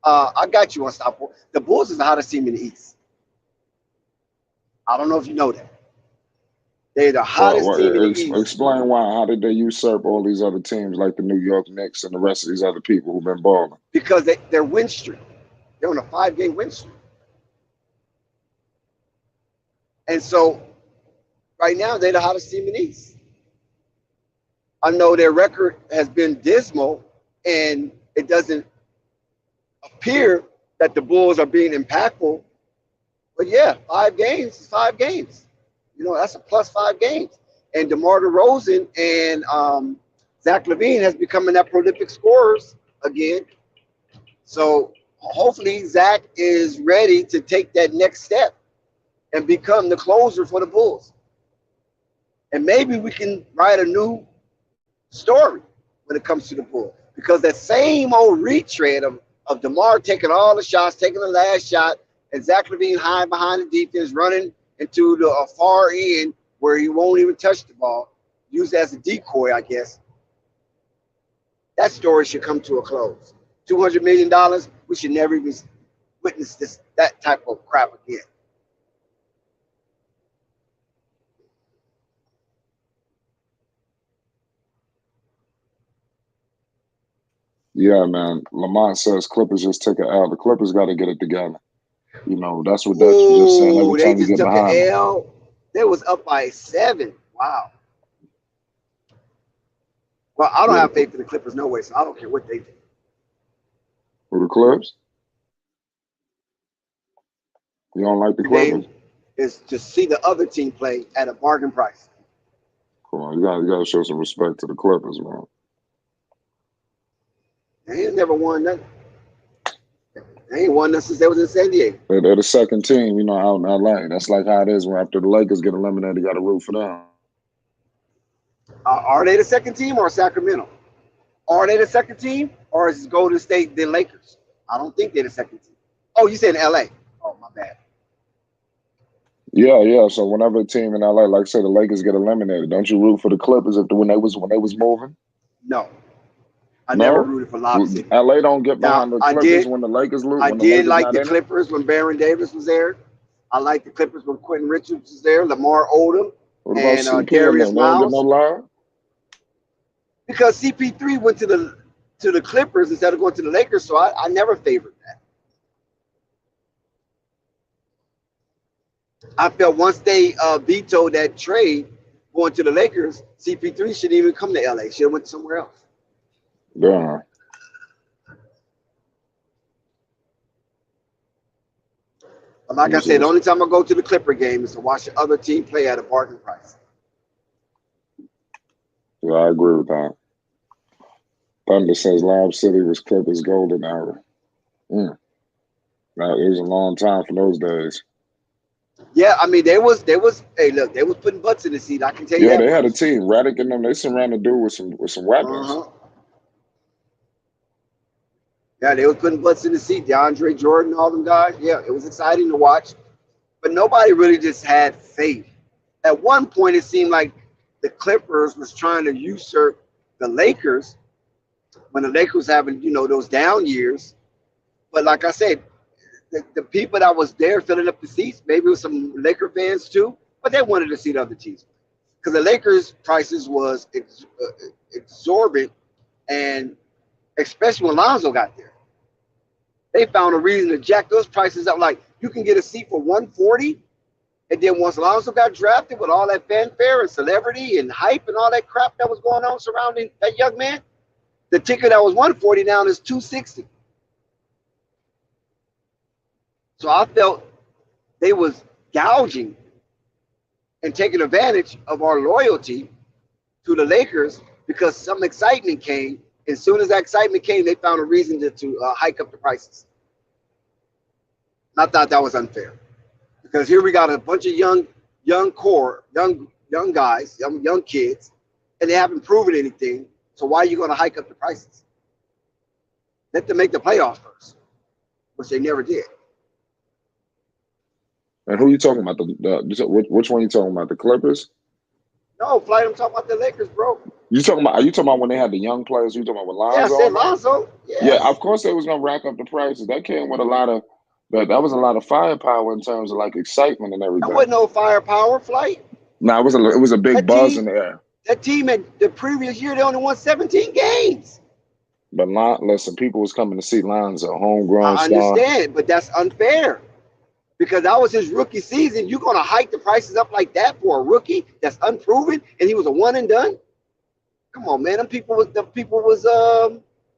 I got you, Unstoppable. The Bulls is the hottest team in the East. I don't know if you know that. They're the hottest team in the East. Explain why. How did they usurp all these other teams like the New York Knicks and the rest of these other people who've been balling? Because their win streak. They're on a 5-game win streak. And so right now, they're the hottest team in the East. I know their record has been dismal, and it doesn't appear that the Bulls are being impactful. But yeah, 5 games is 5 games. That's a plus 5 games. And DeMar DeRozan and Zach LaVine has become that prolific scorers again. So hopefully Zach is ready to take that next step and become the closer for the Bulls. And maybe we can write a new story when it comes to the Bulls. Because that same old retread of DeMar taking all the shots, taking the last shot, and Zach LaVine hiding behind the defense, running into the far end where he won't even touch the ball, used as a decoy, I guess. That story should come to a close. $200 million, we should never even witness that type of crap again. Yeah, man. Lamont says Clippers just took an L. The Clippers got to get it together. That's what Dutch was just saying. Every They time you just get took behind an them. L. They was up by 7. Wow. Well, I don't have faith in the Clippers no way, so I don't care what they do. For the Clips? You don't like the Clippers? Is to see the other team play at a bargain price. Come on, you gotta show some respect to the Clippers, man. They ain't never won nothing. They ain't won nothing since they was in San Diego. They're the second team, out in LA. That's like how it is when after the Lakers get eliminated, you got to root for them. Are they the second team or Sacramento? Are they the second team or is Golden State the Lakers? I don't think they're the second team. Oh, you said in LA. Oh, my bad. Yeah. So whenever a team in LA, like I said, the Lakers get eliminated, don't you root for the Clippers when they was moving? No. I never rooted for Lob City. LA don't get behind the Clippers when the Lakers lose. I did like the Clippers when Baron Davis was there. I liked the Clippers when Quentin Richards was there, Lamar Odom, and Darius Miles. They don't get no love? Because CP3 went to the Clippers instead of going to the Lakers, so I never favored that. I felt once they vetoed that trade going to the Lakers, CP3 shouldn't even come to LA. Should have went somewhere else. Yeah. But like I said, the only time I go to the Clipper game is to watch the other team play at a bargain price. Yeah, I agree with that. Thunder says Lob City was Clippers' golden era. It was a long time for those days. Yeah, I mean, they was hey, look, they was putting butts in the seat. I can tell you that. Yeah, they had a team. Radic and them, they surrounded the dude with some weapons. Uh-huh. Yeah, they was putting butts in the seat. DeAndre Jordan, all them guys. Yeah, it was exciting to watch. But nobody really just had faith. At one point, it seemed like the Clippers was trying to usurp the Lakers when the Lakers having, those down years. But like I said, the people that was there filling up the seats, maybe it was some Laker fans too, but they wanted to see the other teams. Because the Lakers' prices was exorbitant, and especially when Lonzo got there. They found a reason to jack those prices up. Like, you can get a seat for $140, and then once Lonzo got drafted with all that fanfare and celebrity and hype and all that crap that was going on surrounding that young man, the ticket that was $140 now is $260. So I felt they was gouging and taking advantage of our loyalty to the Lakers because some excitement came. As soon as that excitement came, they found a reason to hike up the prices. And I thought that was unfair because here we got a bunch of young guys, young kids, and they haven't proven anything. So why are you going to hike up the prices? Let them make the playoffs first, which they never did. And who are you talking about? Which one are you talking about? The Clippers? No, Flight, I'm talking about the Lakers, bro. Are you talking about when they had the young players? You talking about with Lonzo? Yeah, I said Lonzo. Yes. Yeah, of course they was gonna rack up the prices. That came with a lot of that was a lot of firepower in terms of like excitement and everything. There wasn't no firepower, Flight. No, it was a big buzz in the air. That team in the previous year, they only won 17 games. But listen, people was coming to see Lonzo, homegrown star. I understand, but that's unfair. Because that was his rookie season. You're going to hike the prices up like that for a rookie that's unproven, and he was a one and done? Come on, man. The people was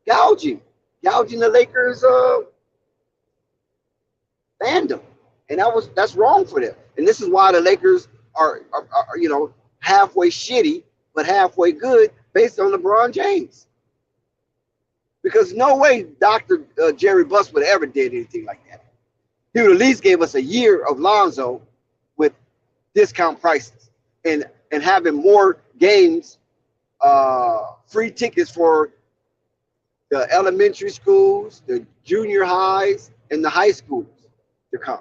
gouging the Lakers fandom, and that's wrong for them. And this is why the Lakers are halfway shitty but halfway good based on LeBron James. Because no way Dr. Jerry Buss would have ever did anything like that. He would at least gave us a year of Lonzo with discount prices and having more games, free tickets for the elementary schools, the junior highs, and the high schools to come.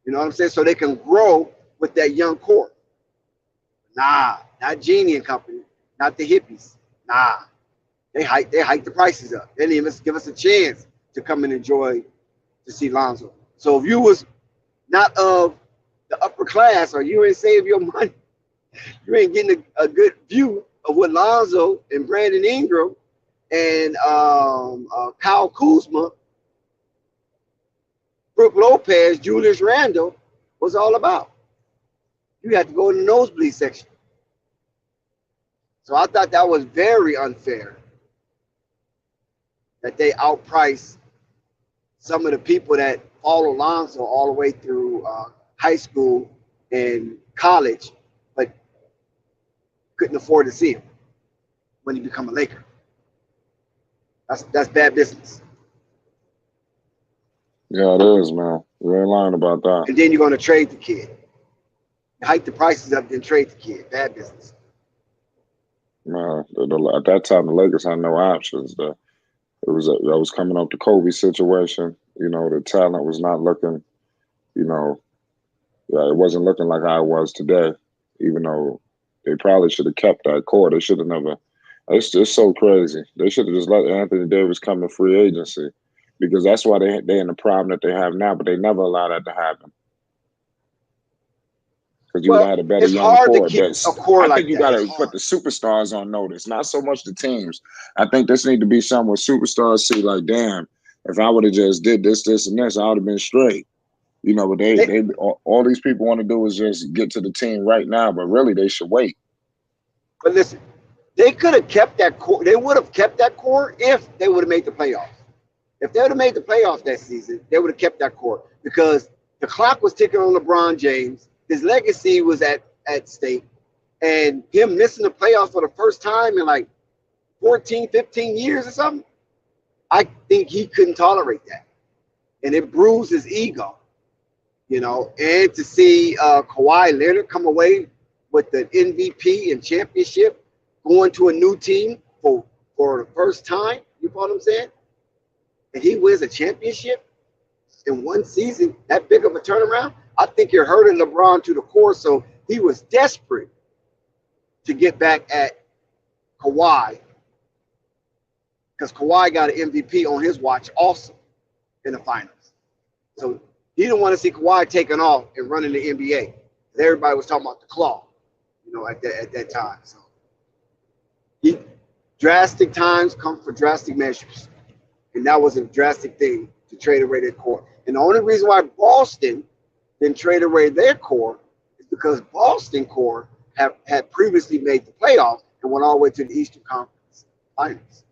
You know what I'm saying? So they can grow with that young core. Nah, not Genie and company, not the hippies. Nah, they hike the prices up. They didn't even give us a chance to come and enjoy to see Lonzo. So if you was not of the upper class or you ain't save your money, you ain't getting a good view of what Lonzo and Brandon Ingram and Kyle Kuzma, Brooke Lopez, Julius Randle was all about. You had to go in the nosebleed section. So I thought that was very unfair that they outpriced some of the people that follow Lonzo all the way through high school and college, but couldn't afford to see him when he become a Laker. That's bad business. Yeah, it is, man. You ain't lying about that. And then you're going to trade the kid. You hike the prices up, then trade the kid. Bad business. Man, at that time, the Lakers had no options. I was coming up the Kobe situation. You know, the talent was not looking, it wasn't looking like how it was today, even though they probably should have kept that core. They should have never. It's just so crazy. They should have just let Anthony Davis come to free agency, because that's why they in the problem that they have now. But they never allow that to happen, because you would have had a better it's young hard core. to keep a core I like think you that. got to put the superstars on notice, not so much the teams. I think this need to be something where superstars see, like, damn, if I would have just did this, this, and this, I would have been straight. You know, but they all these people want to do is just get to the team right now, but really they should wait. But listen, they could have kept that core. They would have kept that core if they would have made the playoffs. If they would have made the playoffs that season, they would have kept that core, because the clock was ticking on LeBron James. His legacy was at stake, and him missing the playoffs for the first time in like 14, 15 years or something, I think he couldn't tolerate that. And it bruised his ego, and to see Kawhi Leonard come away with the MVP and championship, going to a new team for the first time, you know what I'm saying? And he wins a championship in one season, that big of a turnaround, I think you're hurting LeBron to the core. So he was desperate to get back at Kawhi, because Kawhi got an MVP on his watch also in the finals. So he didn't want to see Kawhi taking off and running the NBA. Everybody was talking about the claw, at that time. So drastic times come for drastic measures. And that was a drastic thing to trade away their core. And the only reason why Boston didn't trade away their core is because Boston core had previously made the playoffs and went all the way to the Eastern Conference Finals.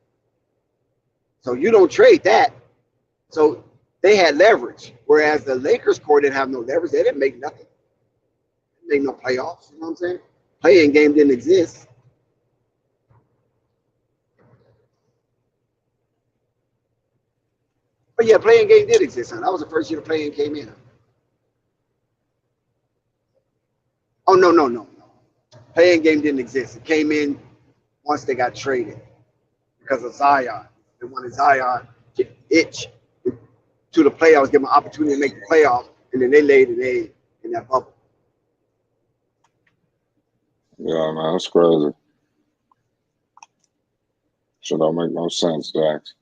So you don't trade that. So they had leverage, whereas the Lakers core didn't have no leverage. They didn't make nothing. They didn't make no playoffs. You know what I'm saying? Play-in game didn't exist. But yeah, play-in game did exist, huh? That was the first year the play-in came in. Oh, no. Play-in game didn't exist. It came in once they got traded because of Zion. They wanted Zion to itch to the playoffs, give them an opportunity to make the playoffs, and then they laid an egg in that bubble. Yeah, man, that's crazy. Shit don't make no sense, Dax.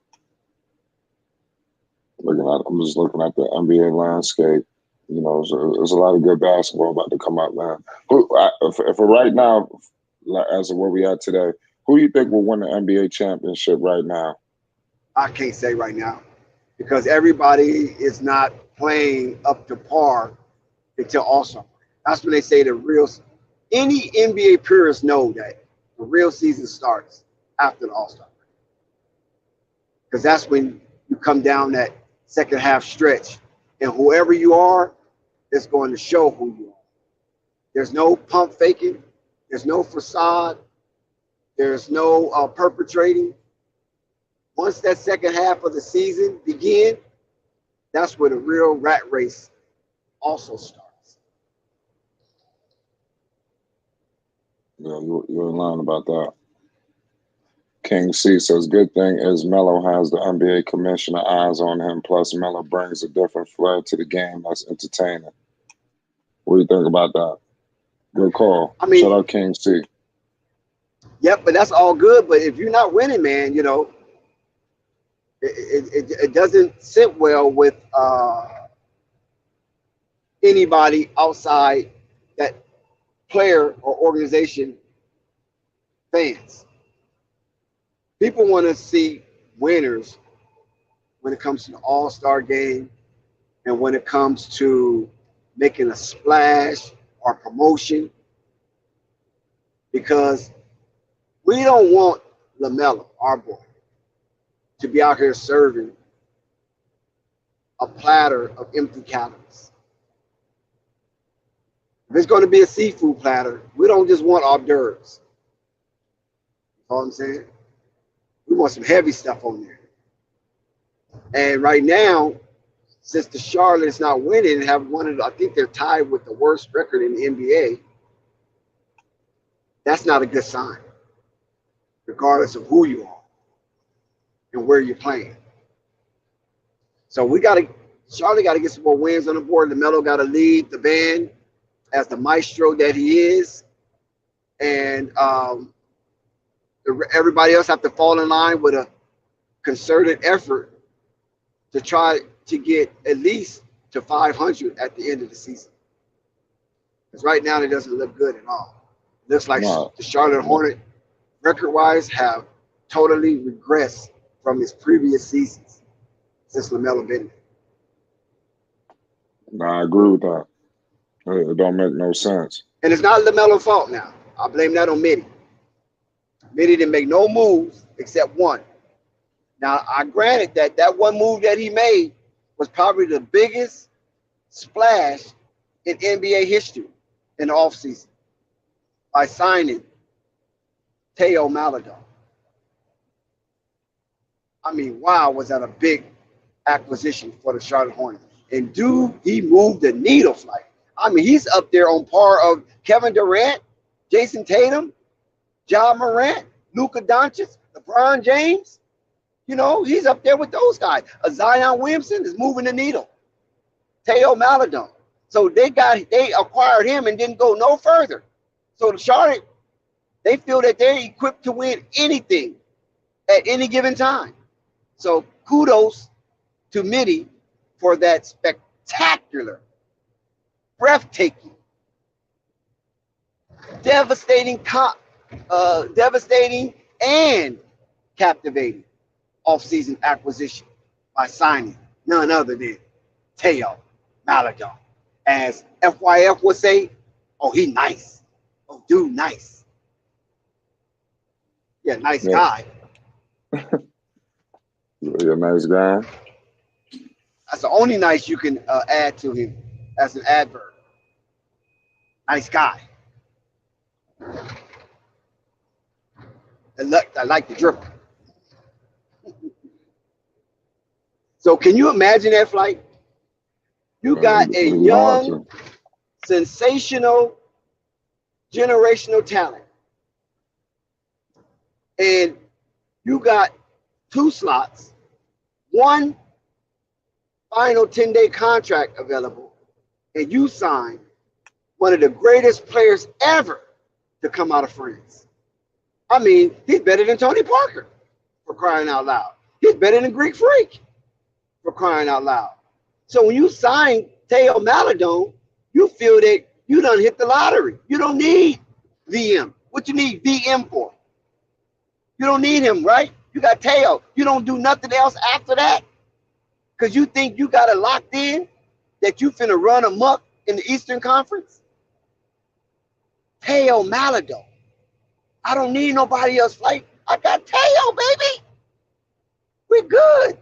I'm just looking at the NBA landscape. There's a lot of good basketball about to come up, man. For right now, as of where we are today, who do you think will win the NBA championship right now? I can't say right now, because everybody is not playing up to par until All-Star. That's when they say any NBA purists know that the real season starts after the All-Star. Because that's when you come down that second half stretch And whoever you are, it's going to show who you are. There's no pump faking. There's no facade. There's no perpetrating. Once that second half of the season begins, that's where the real rat race also starts. Yeah, you're in line about that. King C says, good thing is Melo has the NBA commissioner eyes on him, plus Melo brings a different flair to the game that's entertaining. What do you think about that? Good call. I mean, shout out King C. Yep, but that's all good. But if you're not winning, man, you know, it doesn't sit well with anybody outside that player or organization fans. People want to see winners when it comes to the All-Star game and when it comes to making a splash or promotion, because we don't want Lamelo, our boy, to be out here serving a platter of empty calories. If it's going to be a seafood platter, we don't just want hors d'oeuvres. You know what I'm saying? We want some heavy stuff on there. And right now, since the Charlotte's not winning and have one of the, I think they're tied with the worst record in the NBA, that's not a good sign, regardless of who you are and where you're playing. So Charlotte got to get some more wins on the board. LaMelo got to lead the band as the maestro that he is. And everybody else have to fall in line with a concerted effort to try to get at least to 500 at the end of the season. Because right now it doesn't look good at all. It looks like the Charlotte Hornets, record-wise, have totally regressed from his previous seasons since LaMelo been there. I agree with that. It don't make no sense. And it's not LaMelo's fault now. I blame that on Mitty. Mitty didn't make no moves except one. Now, I granted that one move that he made was probably the biggest splash in NBA history in the offseason by signing Theo Maladon. I mean, wow, was that a big acquisition for the Charlotte Hornets. And dude, he moved the needle flight. I mean, he's up there on par of Kevin Durant, Jason Tatum, Ja Morant, Luka Doncic, LeBron James. You know, he's up there with those guys. Zion Williamson is moving the needle. Theo Maladon. So they acquired him and didn't go no further. So the Charlotte, they feel that they're equipped to win anything at any given time. So kudos to Mitty for that spectacular, breathtaking, devastating and captivating offseason acquisition by signing none other than Theo Maladon. As FYF would say, oh, he nice. Oh, dude, nice. Yeah, nice guy. You're a nice guy. That's the only nice you can add to him as an adverb. Nice guy. I like the dribble. So can you imagine that flight? You got a young, sensational, generational talent. And you got 2 slots, 1 final 10-day contract available, and you sign one of the greatest players ever to come out of France. I mean, he's better than Tony Parker, for crying out loud. He's better than Greek Freak, for crying out loud. So when you sign Theo Maladon, you feel that you done hit the lottery. You don't need VM. What you need VM for? You don't need him, right? You got Theo. You don't do nothing else after that because you think you got it locked in that you finna run amok in the Eastern Conference? Theo Maladon. I don't need nobody else. Like, I got Theo, baby. We're good.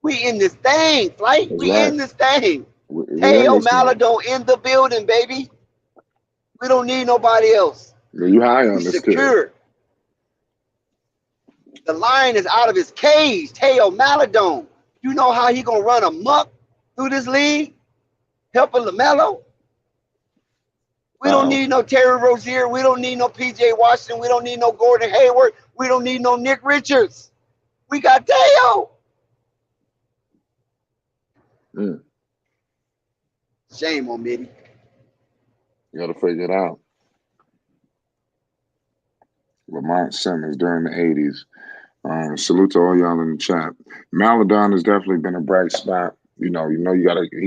We in this thing, Flight. That's We right. in this thing. We're in Teo this thing. Maladon in the building, baby. We don't need nobody else. You high on We this kid. secured. The lion is out of his cage. Teo Maladon. You know how he gonna run amok through this league? Helping Lamelo. We don't need no Terry Rozier. We don't need no PJ Washington. We don't need no Gordon Hayward. We don't need no Nick Richards. We got Teo. Shame on Mitty. You got to figure it out. Lamont Simmons during the 80s. Salute to all y'all in the chat. Maladon has definitely been a bright spot. You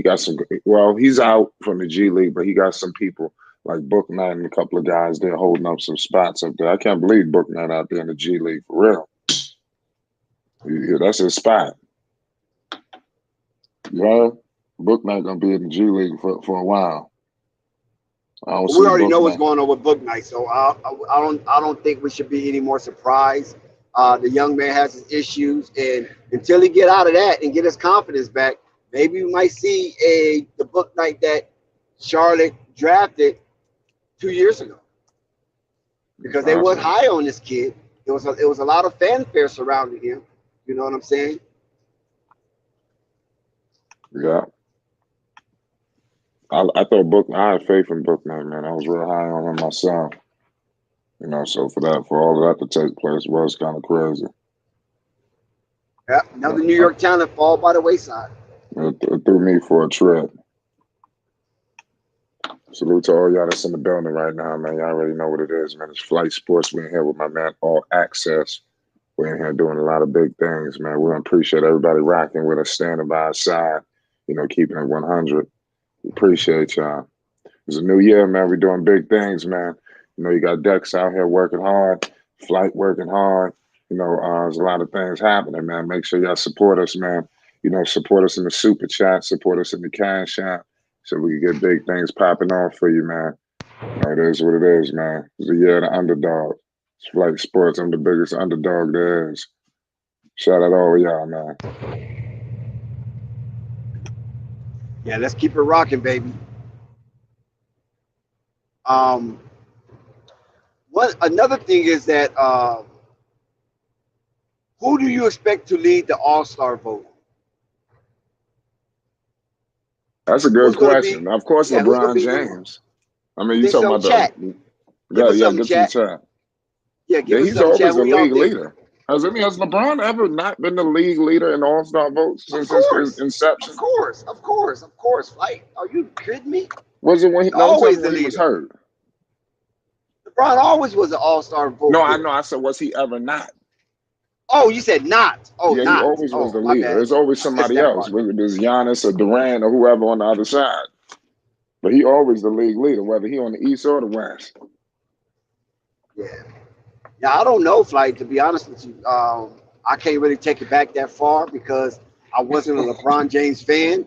got some, well, he's out from the G League, but he got some people like Book Knight and a couple of guys there holding up some spots up there. I can't believe Book Knight out there in the G League for real. Yeah, that's his spot. Yeah, Book Knight gonna be in the G League for a while. We already know what's going on with Book Knight, so I don't think we should be any more surprised. The young man has his issues, and until he get out of that and get his confidence back, maybe we might see the Book Knight that Charlotte drafted 2 years ago, because they was high on this kid. It was a lot of fanfare surrounding him. You know what I'm saying? Yeah. I thought I had faith in Book Knight, man. I was real high on him myself. So for all of that to take place was kind of crazy. Yeah, another New York talent fall by the wayside. It threw me for a trip. Salute to all y'all that's in the building right now, man. Y'all already know what it is, man. It's Flight Sports. We're in here with my man, All Access. We're in here doing a lot of big things, man. We appreciate everybody rocking with us, standing by our side, keeping it 100. We appreciate y'all. It's a new year, man. We're doing big things, man. You got Dex out here working hard, Flight working hard. There's a lot of things happening, man. Make sure y'all support us, man. Support us in the super chat, support us in the cash app, so we can get big things popping off for you, man. It is what it is, man. It's the year of the underdog. It's Flight Sports. I'm the biggest underdog there is. Shout out to all of y'all, man. Yeah, let's keep it rocking, baby. Another thing is that who do you expect to lead the All-Star vote? That's a good question. Of course, LeBron James. I mean, you talking about chat. Get to the chat. Yeah, he's always the league leader. Has LeBron ever not been the league leader in All-Star votes since his inception? Of course. Like, are you kidding me? Was it when he was hurt? LeBron always was an All-Star vote. No, I know. I said, was he ever not? Oh, you said not. Oh, yeah, not. He always was the leader. There's always somebody else, whether it's Giannis or Durant or whoever on the other side. But he always the league leader, whether he on the East or the West. Yeah, I don't know, Flight, to be honest with you. I can't really take it back that far because I wasn't a LeBron James fan.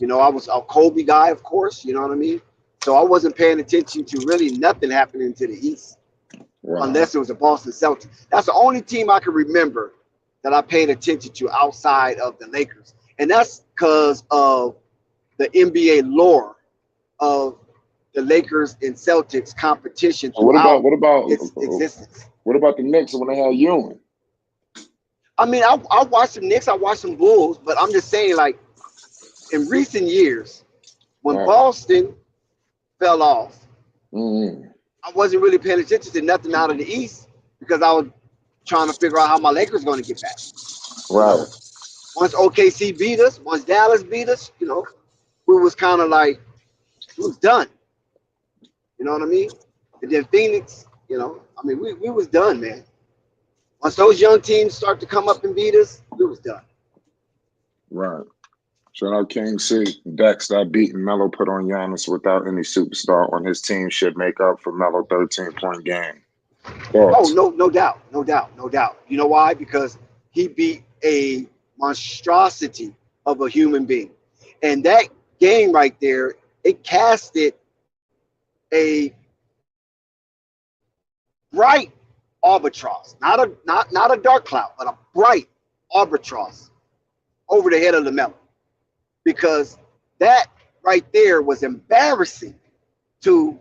I was a Kobe guy, of course. You know what I mean? So I wasn't paying attention to really nothing happening to the East. Wow. Unless it was the Boston Celtics. That's the only team I can remember that I paid attention to outside of the Lakers. And that's because of the NBA lore of the Lakers and Celtics competition throughout what about its existence. What about the Knicks when they had Ewing? I mean, I watched the Knicks, I watched some Bulls, but I'm just saying, like, in recent years, when Boston fell off, I wasn't really paying attention to nothing out of the East because I was trying to figure out how my Lakers were going to get back. Right. Once OKC beat us, once Dallas beat us, we was kind of like, it was done. You know what I mean? And then Phoenix, I mean, we was done, man. Once those young teams start to come up and beat us, we was done. Right. Shout out King C. Dex, that beating Melo put on Giannis without any superstar on his team should make up for Melo 13-point game. Oh, no doubt. You know why? Because he beat a monstrosity of a human being. And that game right there, it casted a bright albatross, not a dark cloud, but a bright albatross over the head of Lamelo, because that right there was embarrassing to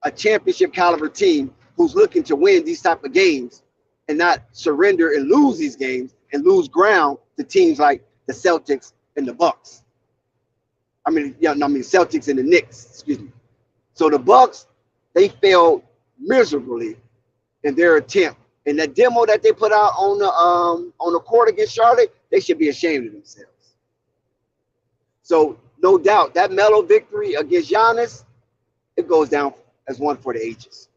a championship caliber team who's looking to win these type of games and not surrender and lose these games and lose ground to teams like the Celtics and the Bucks. Celtics and the Knicks, excuse me. So the Bucks, they failed miserably in their attempt. And that demo that they put out on the court against Charlotte, they should be ashamed of themselves. So no doubt that Melo victory against Giannis, it goes down as one for the ages.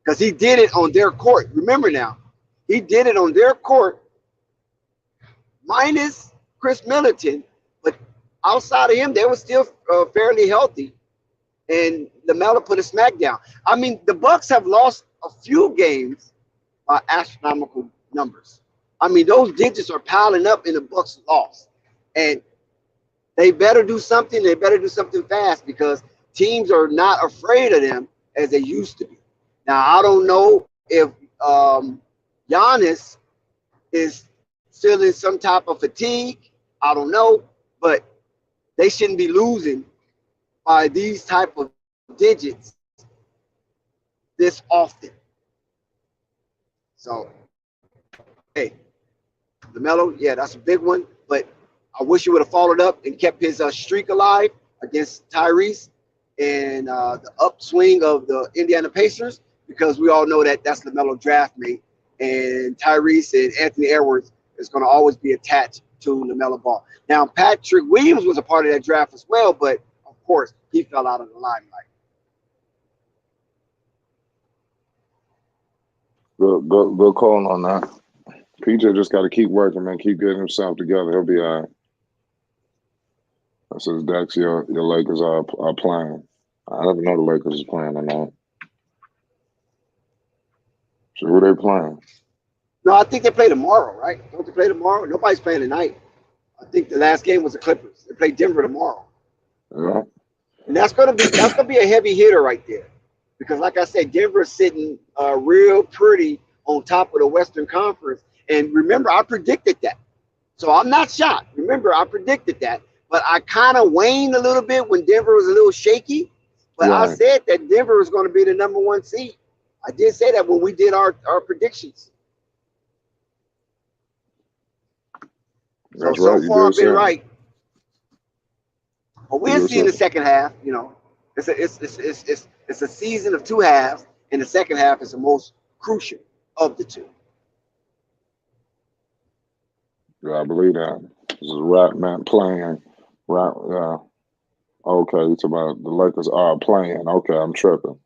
Because he did it on their court. Remember now, he did it on their court minus Chris Middleton, but outside of him, they were still fairly healthy. And Lamelo put a smack down. I mean, the Bucks have lost a few games by astronomical numbers. I mean, those digits are piling up in the Bucks' loss. And they better do something. They better do something fast, because teams are not afraid of them as they used to be. Now, I don't know if Giannis is still in some type of fatigue. I don't know, but they shouldn't be losing by these type of digits this often. So, hey, LaMelo, yeah, that's a big one, but I wish he would have followed up and kept his streak alive against Tyrese and the upswing of the Indiana Pacers, because we all know that that's LaMelo draft mate, and Tyrese and Anthony Edwards is going to always be attached to LaMelo Ball. Now, Patrick Williams was a part of that draft as well, but of course, he fell out of the limelight. Good call on that. PJ just got to keep working, man. Keep getting himself together. He'll be all right. That says Dex, your Lakers are playing. I never know the Lakers is playing or not. So who they playing? No, I think they play tomorrow, right? Don't they play tomorrow? Nobody's playing tonight. I think the last game was the Clippers. They play Denver tomorrow. Yeah. And that's gonna be a heavy hitter right there. Because like I said, Denver's sitting real pretty on top of the Western Conference. And remember, I predicted that. So I'm not shocked. Remember, I predicted that. But I kind of waned a little bit when Denver was a little shaky. But right. I said that Denver was going to be the #1 seed. I did say that when we did our predictions. That's so right. Far I've been right. But we'll see in the second half. You know, it's a season of two halves, and the second half is the most crucial of the two. Yeah, I believe that. This is Rat Man playing. Okay, it's about the Lakers are playing. Okay, I'm tripping.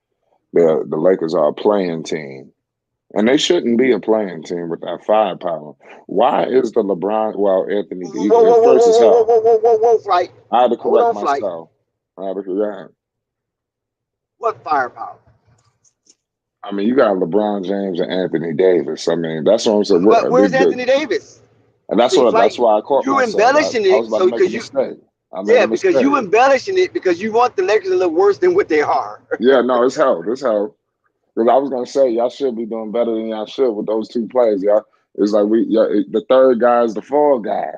The Lakers are a playing team. And they shouldn't be a playing team with that firepower. Why is the LeBron, Anthony, whoa, Flight. I had to correct Flight. myself. What firepower? I mean, you got LeBron James and Anthony Davis. I mean, that's what I'm saying. Where's Anthony Davis? And that's why I caught you myself. Embellishing it, I was about to make a mistake. Because you embellishing it because you want the Lakers to look worse than what they are. Yeah, no, it's hell. Because I was gonna say y'all should be doing better than y'all should with those two players. Y'all, it's like the third guy is the fall guy.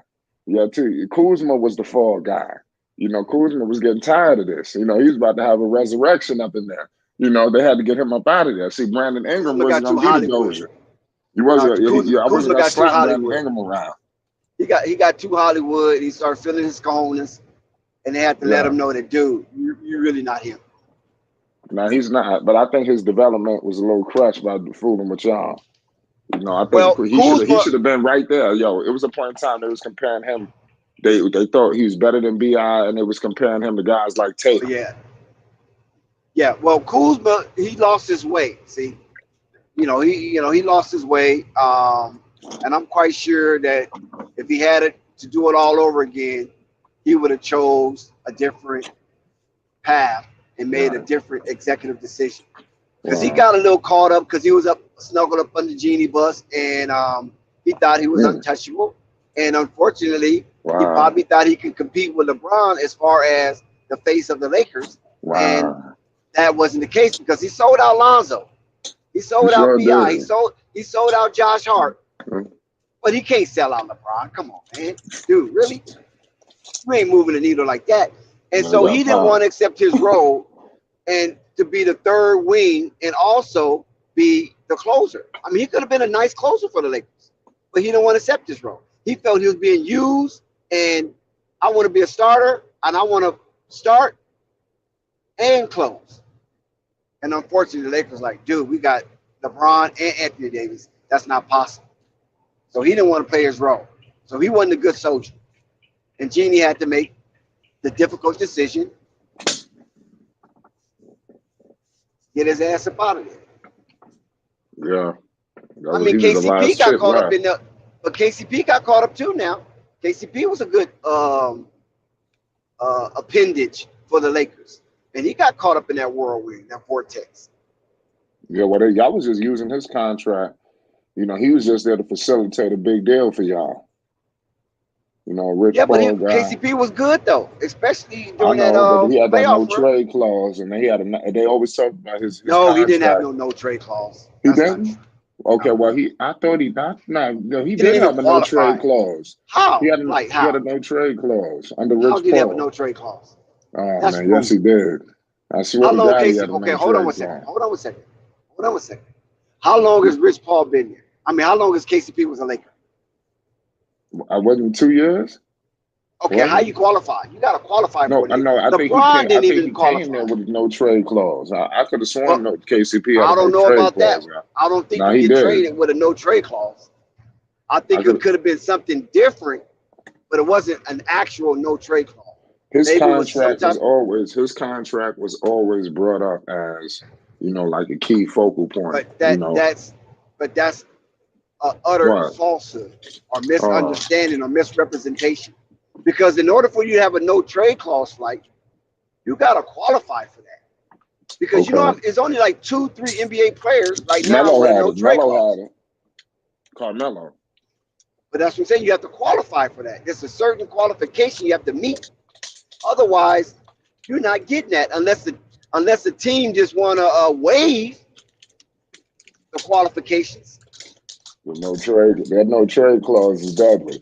Yeah, too. Kuzma was the fall guy. You know, Kuzma was getting tired of this. You know, he was about to have a resurrection up in there. You know, they had to get him up out of there. See, Brandon Ingram wasn't gonna be the dozer. He wasn't. I wasn't gonna slap Brandon Ingram around. He got too Hollywood. He started feeling his coldness, and they had to let him know that, dude, you're really not him. No, he's not. But I think his development was a little crushed by fooling with y'all. You know, I think he should have been right there. Yo, it was a point in time they was comparing him. They thought he was better than B.I., and they was comparing him to guys like Tate. Yeah. Well, Kuzma, he lost his way. See, he lost his way. And I'm quite sure that if he had it to do it all over again, he would have chose a different path and made a different executive decision. Because he got a little caught up because he was snuggled up under Genie Bus, and he thought he was untouchable. And unfortunately, he probably thought he could compete with LeBron as far as the face of the Lakers. And that wasn't the case because he sold out Lonzo. He sold out B.I. He sold out Josh Hart. But he can't sell out LeBron. Come on, man. Dude, really? You ain't moving the needle like that. And Man, so that he didn't power. want to accept his role and to be the third wing and also be the closer. I mean, he could have been a nice closer for the Lakers, but he didn't want to accept his role. He felt he was being used, and I want to be a starter, and I want to start and close. And unfortunately, the Lakers like, dude, we got LeBron and Anthony Davis. That's not possible. So he didn't want to play his role. So he wasn't a good soldier. And Jeannie had to make the difficult decision, get his ass up out of there. Yeah. I mean, He was the KCP last got chip caught up left. in the, but KCP got caught up too now. KCP was a good appendage for the Lakers, and he got caught up in that whirlwind, that vortex. Yeah, well, y'all was just using his contract. You know, he was just there to facilitate a big deal for y'all. You know, Rich Yeah, but Paul guy. KCP was good though, especially I during that know, but he had that no playoff run. trade clause, and they always talk about his No, he didn't have contract. no trade clause. He That's not true. didn't. Okay, No, well, I thought he not. No, he he did didn't even have a no qualify. trade clause. How? He had Like he had a how? no trade clause under How Rich did he have a no Paul. trade clause? Oh That's man, yes rumor. he did. I swear How to long God, he Casey? had a Okay, no hold on one trade second. clause. Hold on one second. Hold on one second. How long has Rich Paul been there? I mean, how long has KCP was a Laker? I wasn't 2 years. Okay, how Wasn't you qualify? You got to qualify No, for I it. know. I think LeBron I didn't think even he came there qualify. with a no trade clause. I could have sworn Well, no KCP had I a no don't know trade about that. clause. I don't think No, you he get did. traded with a no trade clause. I I think it could. could have been something different, but it wasn't an actual no trade clause. His Maybe it was some contract was type. always brought up as like a key focal point. But that's utter What? falsehood or Oh, misunderstanding or misrepresentation. Because in order for you to have a no trade clause, like you got to qualify for that. Because okay. it's only like 2, 3 NBA players right now Melo with a had no it. trade Melo clause. had it. Carmelo. But that's what I'm saying. You have to qualify for that. There's a certain qualification you have to meet. Otherwise, you're not getting that unless the team just want to waive the qualifications. With no trade. That no trade clause is deadly.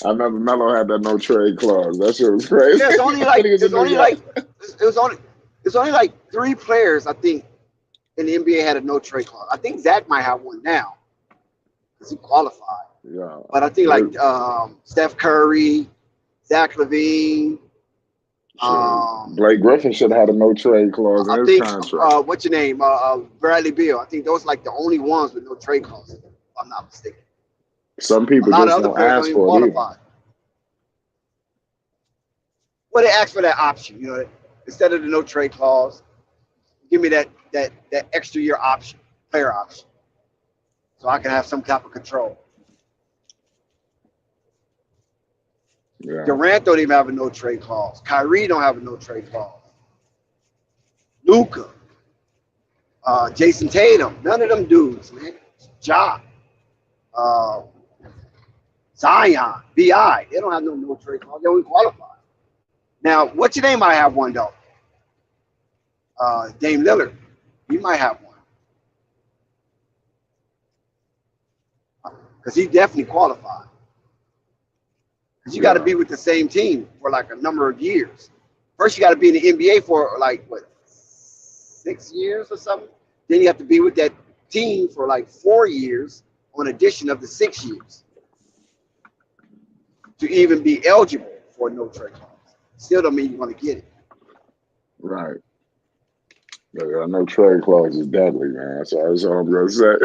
I remember Melo had that no trade clause. That shit was crazy. Yeah, When he was in New York. it's only like 3 players I think in the NBA had a no trade clause. I think Zach might have one now because he qualified. Yeah. But I think like Steph Curry, Zach LaVine. Blake Griffin should have had a no trade clause in I his think contract. what's your name? Bradley Beal. I think those are like the only ones with no trade clause, if I'm not mistaken. Some A people lot of just other don't players don't ask even for it either. qualify. Well, they ask for that option, instead of the no trade clause, give me that extra year option, player option, so I can have some type of control. Yeah. Durant don't even have a no trade clause. Kyrie don't have a no trade clause. Luka, Jason Tatum, none of them dudes, man. Ja, Zion, Bi, they don't have no trade clause. They don't qualify. Now, what's your name? Might have one though. Dame Lillard, he might have one because he definitely qualified. Because you got to be with the same team for like a number of years. First, you got to be in the NBA for like 6 years or something. Then you have to be with that team for like 4 years, on addition of the 6 years, to even be eligible for a no trade clause. Still don't mean you want to get it. Right. Yeah, no trade clause is deadly, man. That's all I'm gonna say.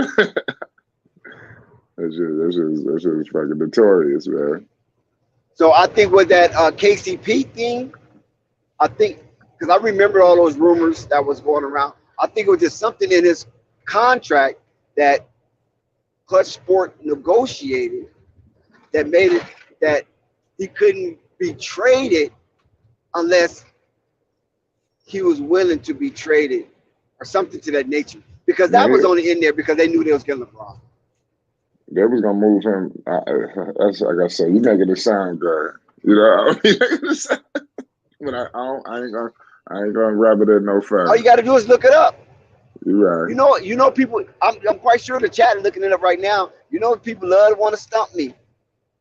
That's just fucking notorious, man. So I think with that KCP thing, I think because I remember all those rumors that was going around. I think it was just something in his contract that Clutch Sport negotiated that made it that he couldn't be traded unless he was willing to be traded or something to that nature. Because that was only in there because they knew they was getting LeBron. They was gonna move him. That's like I said. You making it sound good. You know what I mean? But I ain't gonna rub it in no further. All you got to do is look it up. You're right. People. I'm quite sure the chat is looking it up right now. People love to want to stump me.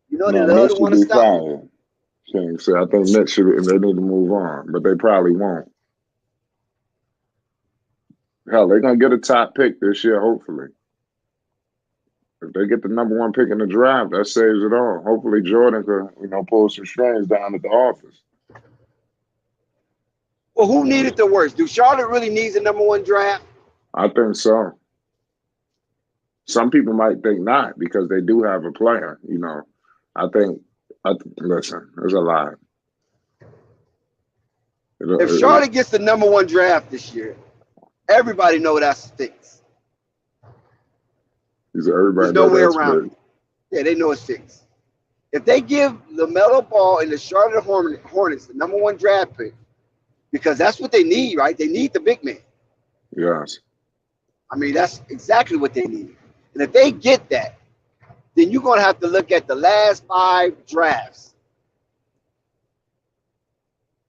They No, love Mitch to should want to be stump me. fired. King said, I think Mitch should. They need to move on, but they probably won't. Hell, they're gonna get a top pick this year, hopefully. If they get the #1 pick in the draft, that saves it all. Hopefully, Jordan could, pull some strings down at the office. Well, who needed the worst? Do Charlotte really needs a #1 draft? I think so. Some people might think not because they do have a player. Listen, there's a lot. If Charlotte gets the #1 draft this year, everybody know that's fixed. Everybody There's no way that's around it. Yeah, they know it's fixed. If they give Lamelo Ball and the Charlotte Hornets the #1 draft pick, because that's what they need, right? They need the big man. Yes. I mean, that's exactly what they need. And if they get that, then you're going to have to look at the last 5 drafts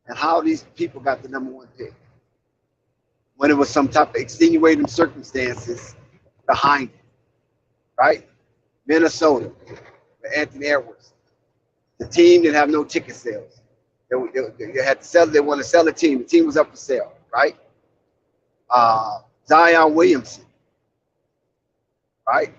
and how these people got the #1 pick. When it was some type of extenuating circumstances behind it, right? Minnesota, with Anthony Edwards. The team didn't have no ticket sales. They had to sell. They want to sell a team. The team was up for sale, right? Zion Williamson, right?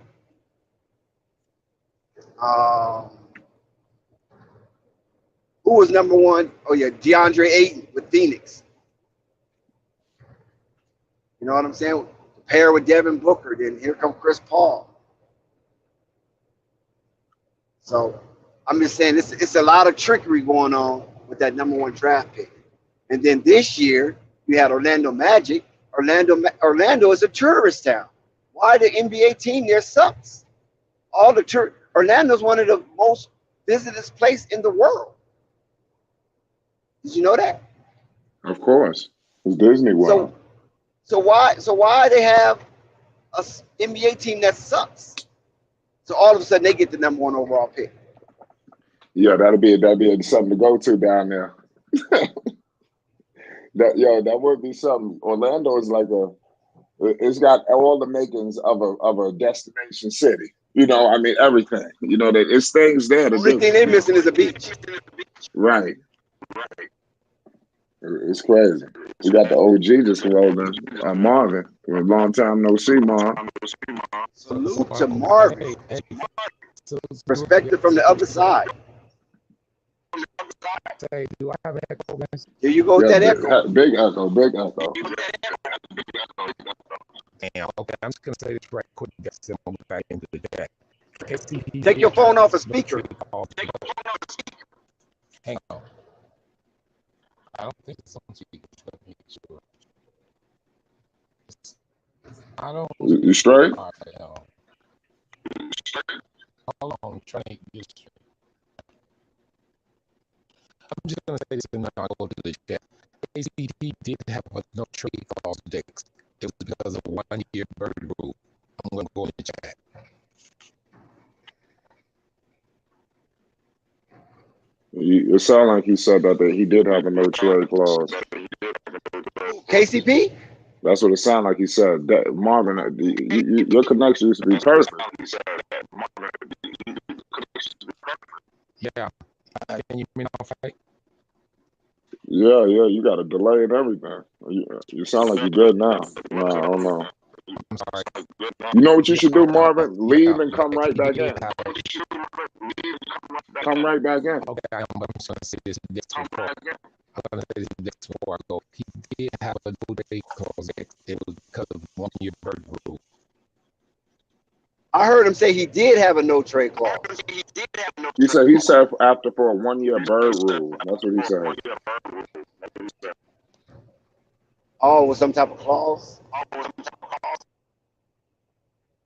Who was #1? Oh yeah, DeAndre Ayton with Phoenix. You know what I'm saying? Pair with Devin Booker. Then here comes Chris Paul. So I'm just saying it's a lot of trickery going on with that #1 draft pick. And then this year you had Orlando Magic. Orlando is a tourist town. Why the NBA team there sucks? Orlando's one of the most visited places in the world. Did you know that? Of course, it's Disney World. So why they have a NBA team that sucks? So all of a sudden they get the #1 overall pick. Yeah, that'd be something to go to down there. That would be something. Orlando is it's got all the makings of a destination city. Everything. That it's things there to do. The only thing they're missing is a beach. Right. It's crazy. We got the OG just rolled in, Marvin. A long time no see, Marv. Salute to Marvin. Perspective from the other side. Say, do I have an echo? Here you go with that echo. Big echo. Damn, okay, I'm just going to say this right quick. Get some back into the chat. Take your phone off a speaker. Hang on. I don't think it's on speaker. Let me make sure. I don't. You straight? All right, hold on, I'm trying to get straight. I'm just going to say this and then I'll go to the chat. KCP did have a no trade clause fixed. It was because of a 1-year bird rule. I'm going to go in the chat. It sounded like he said that he did have a no trade clause. KCP? That's what it sounded like he said. That, Marvin, your connection used to be perfect. Yeah. Can you hear me now, Fight? Yeah, you got a delay and everything. You sound like you're good now. No, I don't know. I'm sorry. You know what you should do, Marvin? Leave and come right back in. Come right back in. Okay, I'm going to say this before. I'm going to say this before I go. He did have a no trade clause. It was because of 1-year bird rule. I heard him say he did have a no trade clause. He said after for a 1-year bird rule. That's what he said. Oh, with some type of clause?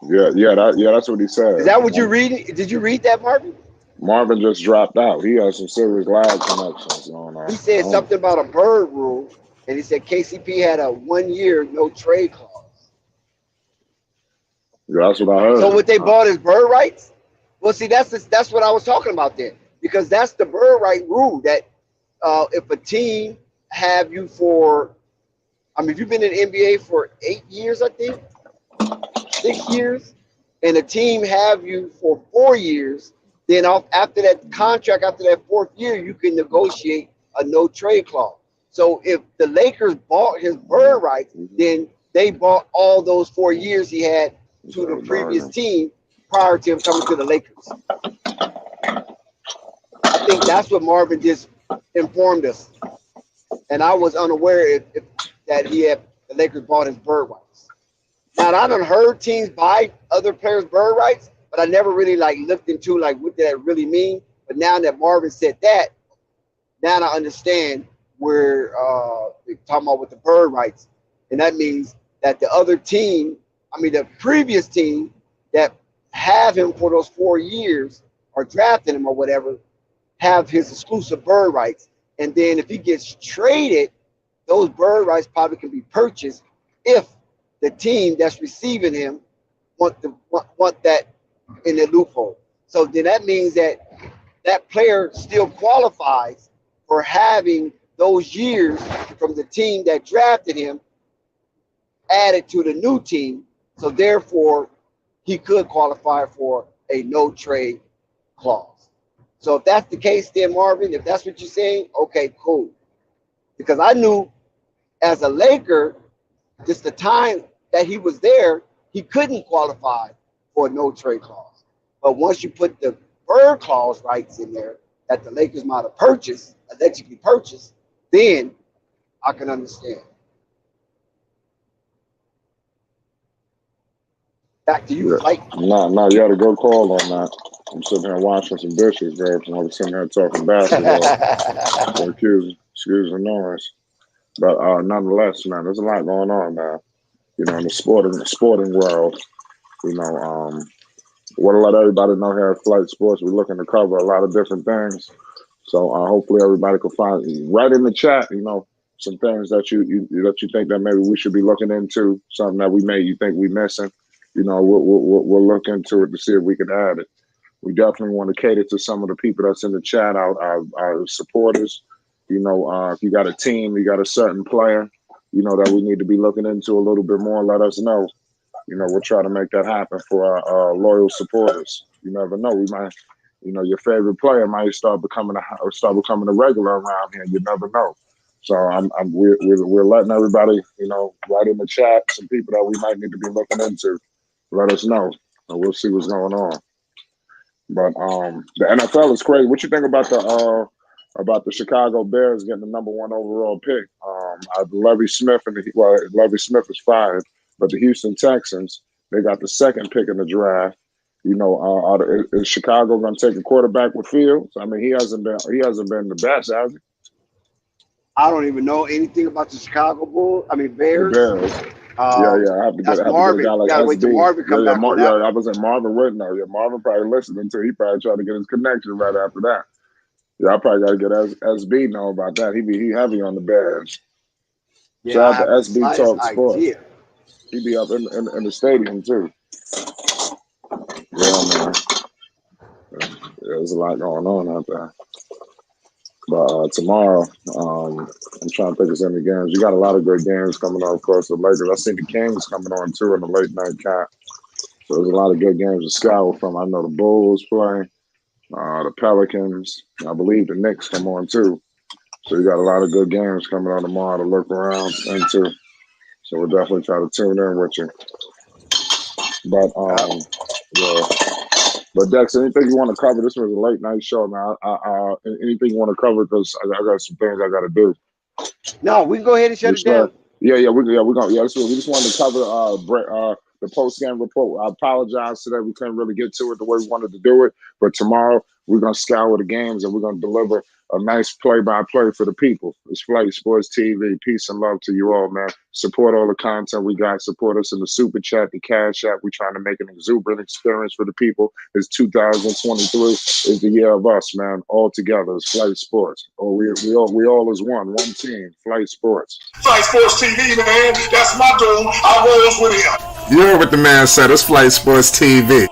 Yeah, that's what he said. Is that what you're reading? Did you read that, Marvin? Marvin just dropped out. He has some serious lag connections going on. He said something about a bird rule, and he said KCP had a 1-year no trade clause. Yeah, that's what I heard. So what they bought is bird rights? Well, see, that's what I was talking about then, because that's the bird right rule that if a team have you for I mean, if you've been in the NBA for 8 years, I think, 6 years, and a team have you for 4 years, then after that contract, after that 4th year, you can negotiate a no trade clause. So if the Lakers bought his bird rights, then they bought all those 4 years he had to the previous team prior to him coming to the Lakers. I think that's what Marvin just informed us, and I was unaware that the Lakers bought his bird rights. Now I done heard teams buy other players' bird rights, but I never really looked into what did that really mean. But now that Marvin said that, now I understand where they're talking about with the bird rights, and that means that the other team, the previous team that have him for those 4 years or drafted him or whatever, have his exclusive bird rights. And then if he gets traded, those bird rights probably can be purchased if the team that's receiving him want that in their loophole. So then that means that player still qualifies for having those years from the team that drafted him added to the new team. So therefore, he could qualify for a no trade clause. So if that's the case, then Marvin, if that's what you're saying, okay, cool. Because I knew as a Laker, just the time that he was there, he couldn't qualify for a no trade clause. But once you put the bird clause rights in there that the Lakers might have allegedly purchased, then I can understand. Back to you, Mike. No, you had a good call on that. I'm sitting here washing some dishes, bro. I'm sitting here talking basketball. So excuse the noise. But nonetheless, man, there's a lot going on, man. In the sporting world, want to let everybody know here at Flight Sports, we're looking to cover a lot of different things. So hopefully everybody can find right in the chat, some things that you think that maybe we should be looking into, something that you think we missing. We'll look into it to see if we can add it. We definitely want to cater to some of the people that's in the chat, our supporters. If you got a team, you got a certain player, that we need to be looking into a little bit more, let us know. We'll try to make that happen for our loyal supporters. You never know. We might, your favorite player might start becoming a regular around here. You never know. So we're letting everybody, right in the chat, some people that we might need to be looking into. Let us know, and we'll see what's going on. But the NFL is crazy. What you think about the Chicago Bears getting the number 1 overall pick? Lovie Smith Lovie Smith is fired, but the Houston Texans, they got the 2nd pick in the draft. Is Chicago going to take a quarterback with Fields? He hasn't been the best, has he? I don't even know anything about the Chicago Bears. The Bears. I have to get a guy like SB. Wait till Marvin come back. I was in Marvin Whitney. Yeah, Marvin probably listened until he probably tried to get his connection right after that. Yeah, I probably got to get SB know about that. He heavy on the Bears. Yeah, Shout out to SB Talk Sports. Idea. He be up in the stadium too. Yeah, man. There's a lot going on out there. But tomorrow, I'm trying to think of any games. You got a lot of great games coming on, of course, the Lakers. I see the Kings coming on, too, in the late night cap. So there's a lot of good games to scour from. I know the Bulls play, the Pelicans. I believe the Knicks come on, too. So you got a lot of good games coming on tomorrow to look around into. So we'll definitely try to tune in with you. But, yeah. But Dex, anything you want to cover? This was a late night show, man. Anything you want to cover? Because I got some things I got to do. No, we can go ahead and shut it down. We're gonna. We just wanted to cover the post game report. I apologize today. We couldn't really get to it the way we wanted to do it. But tomorrow we're gonna scour the games and we're gonna deliver a nice play-by-play for the people. It's Flight Sports TV. Peace and love to you all, man. Support all the content we got. Support us in the Super Chat, the Cash App. We're trying to make an exuberant experience for the people. It's 2023 is the year of us, man. All together. It's Flight Sports. We all is one team. Flight Sports. Flight Sports TV, man. That's my dude. I rolls with him. You heard what the man said. It's Flight Sports TV.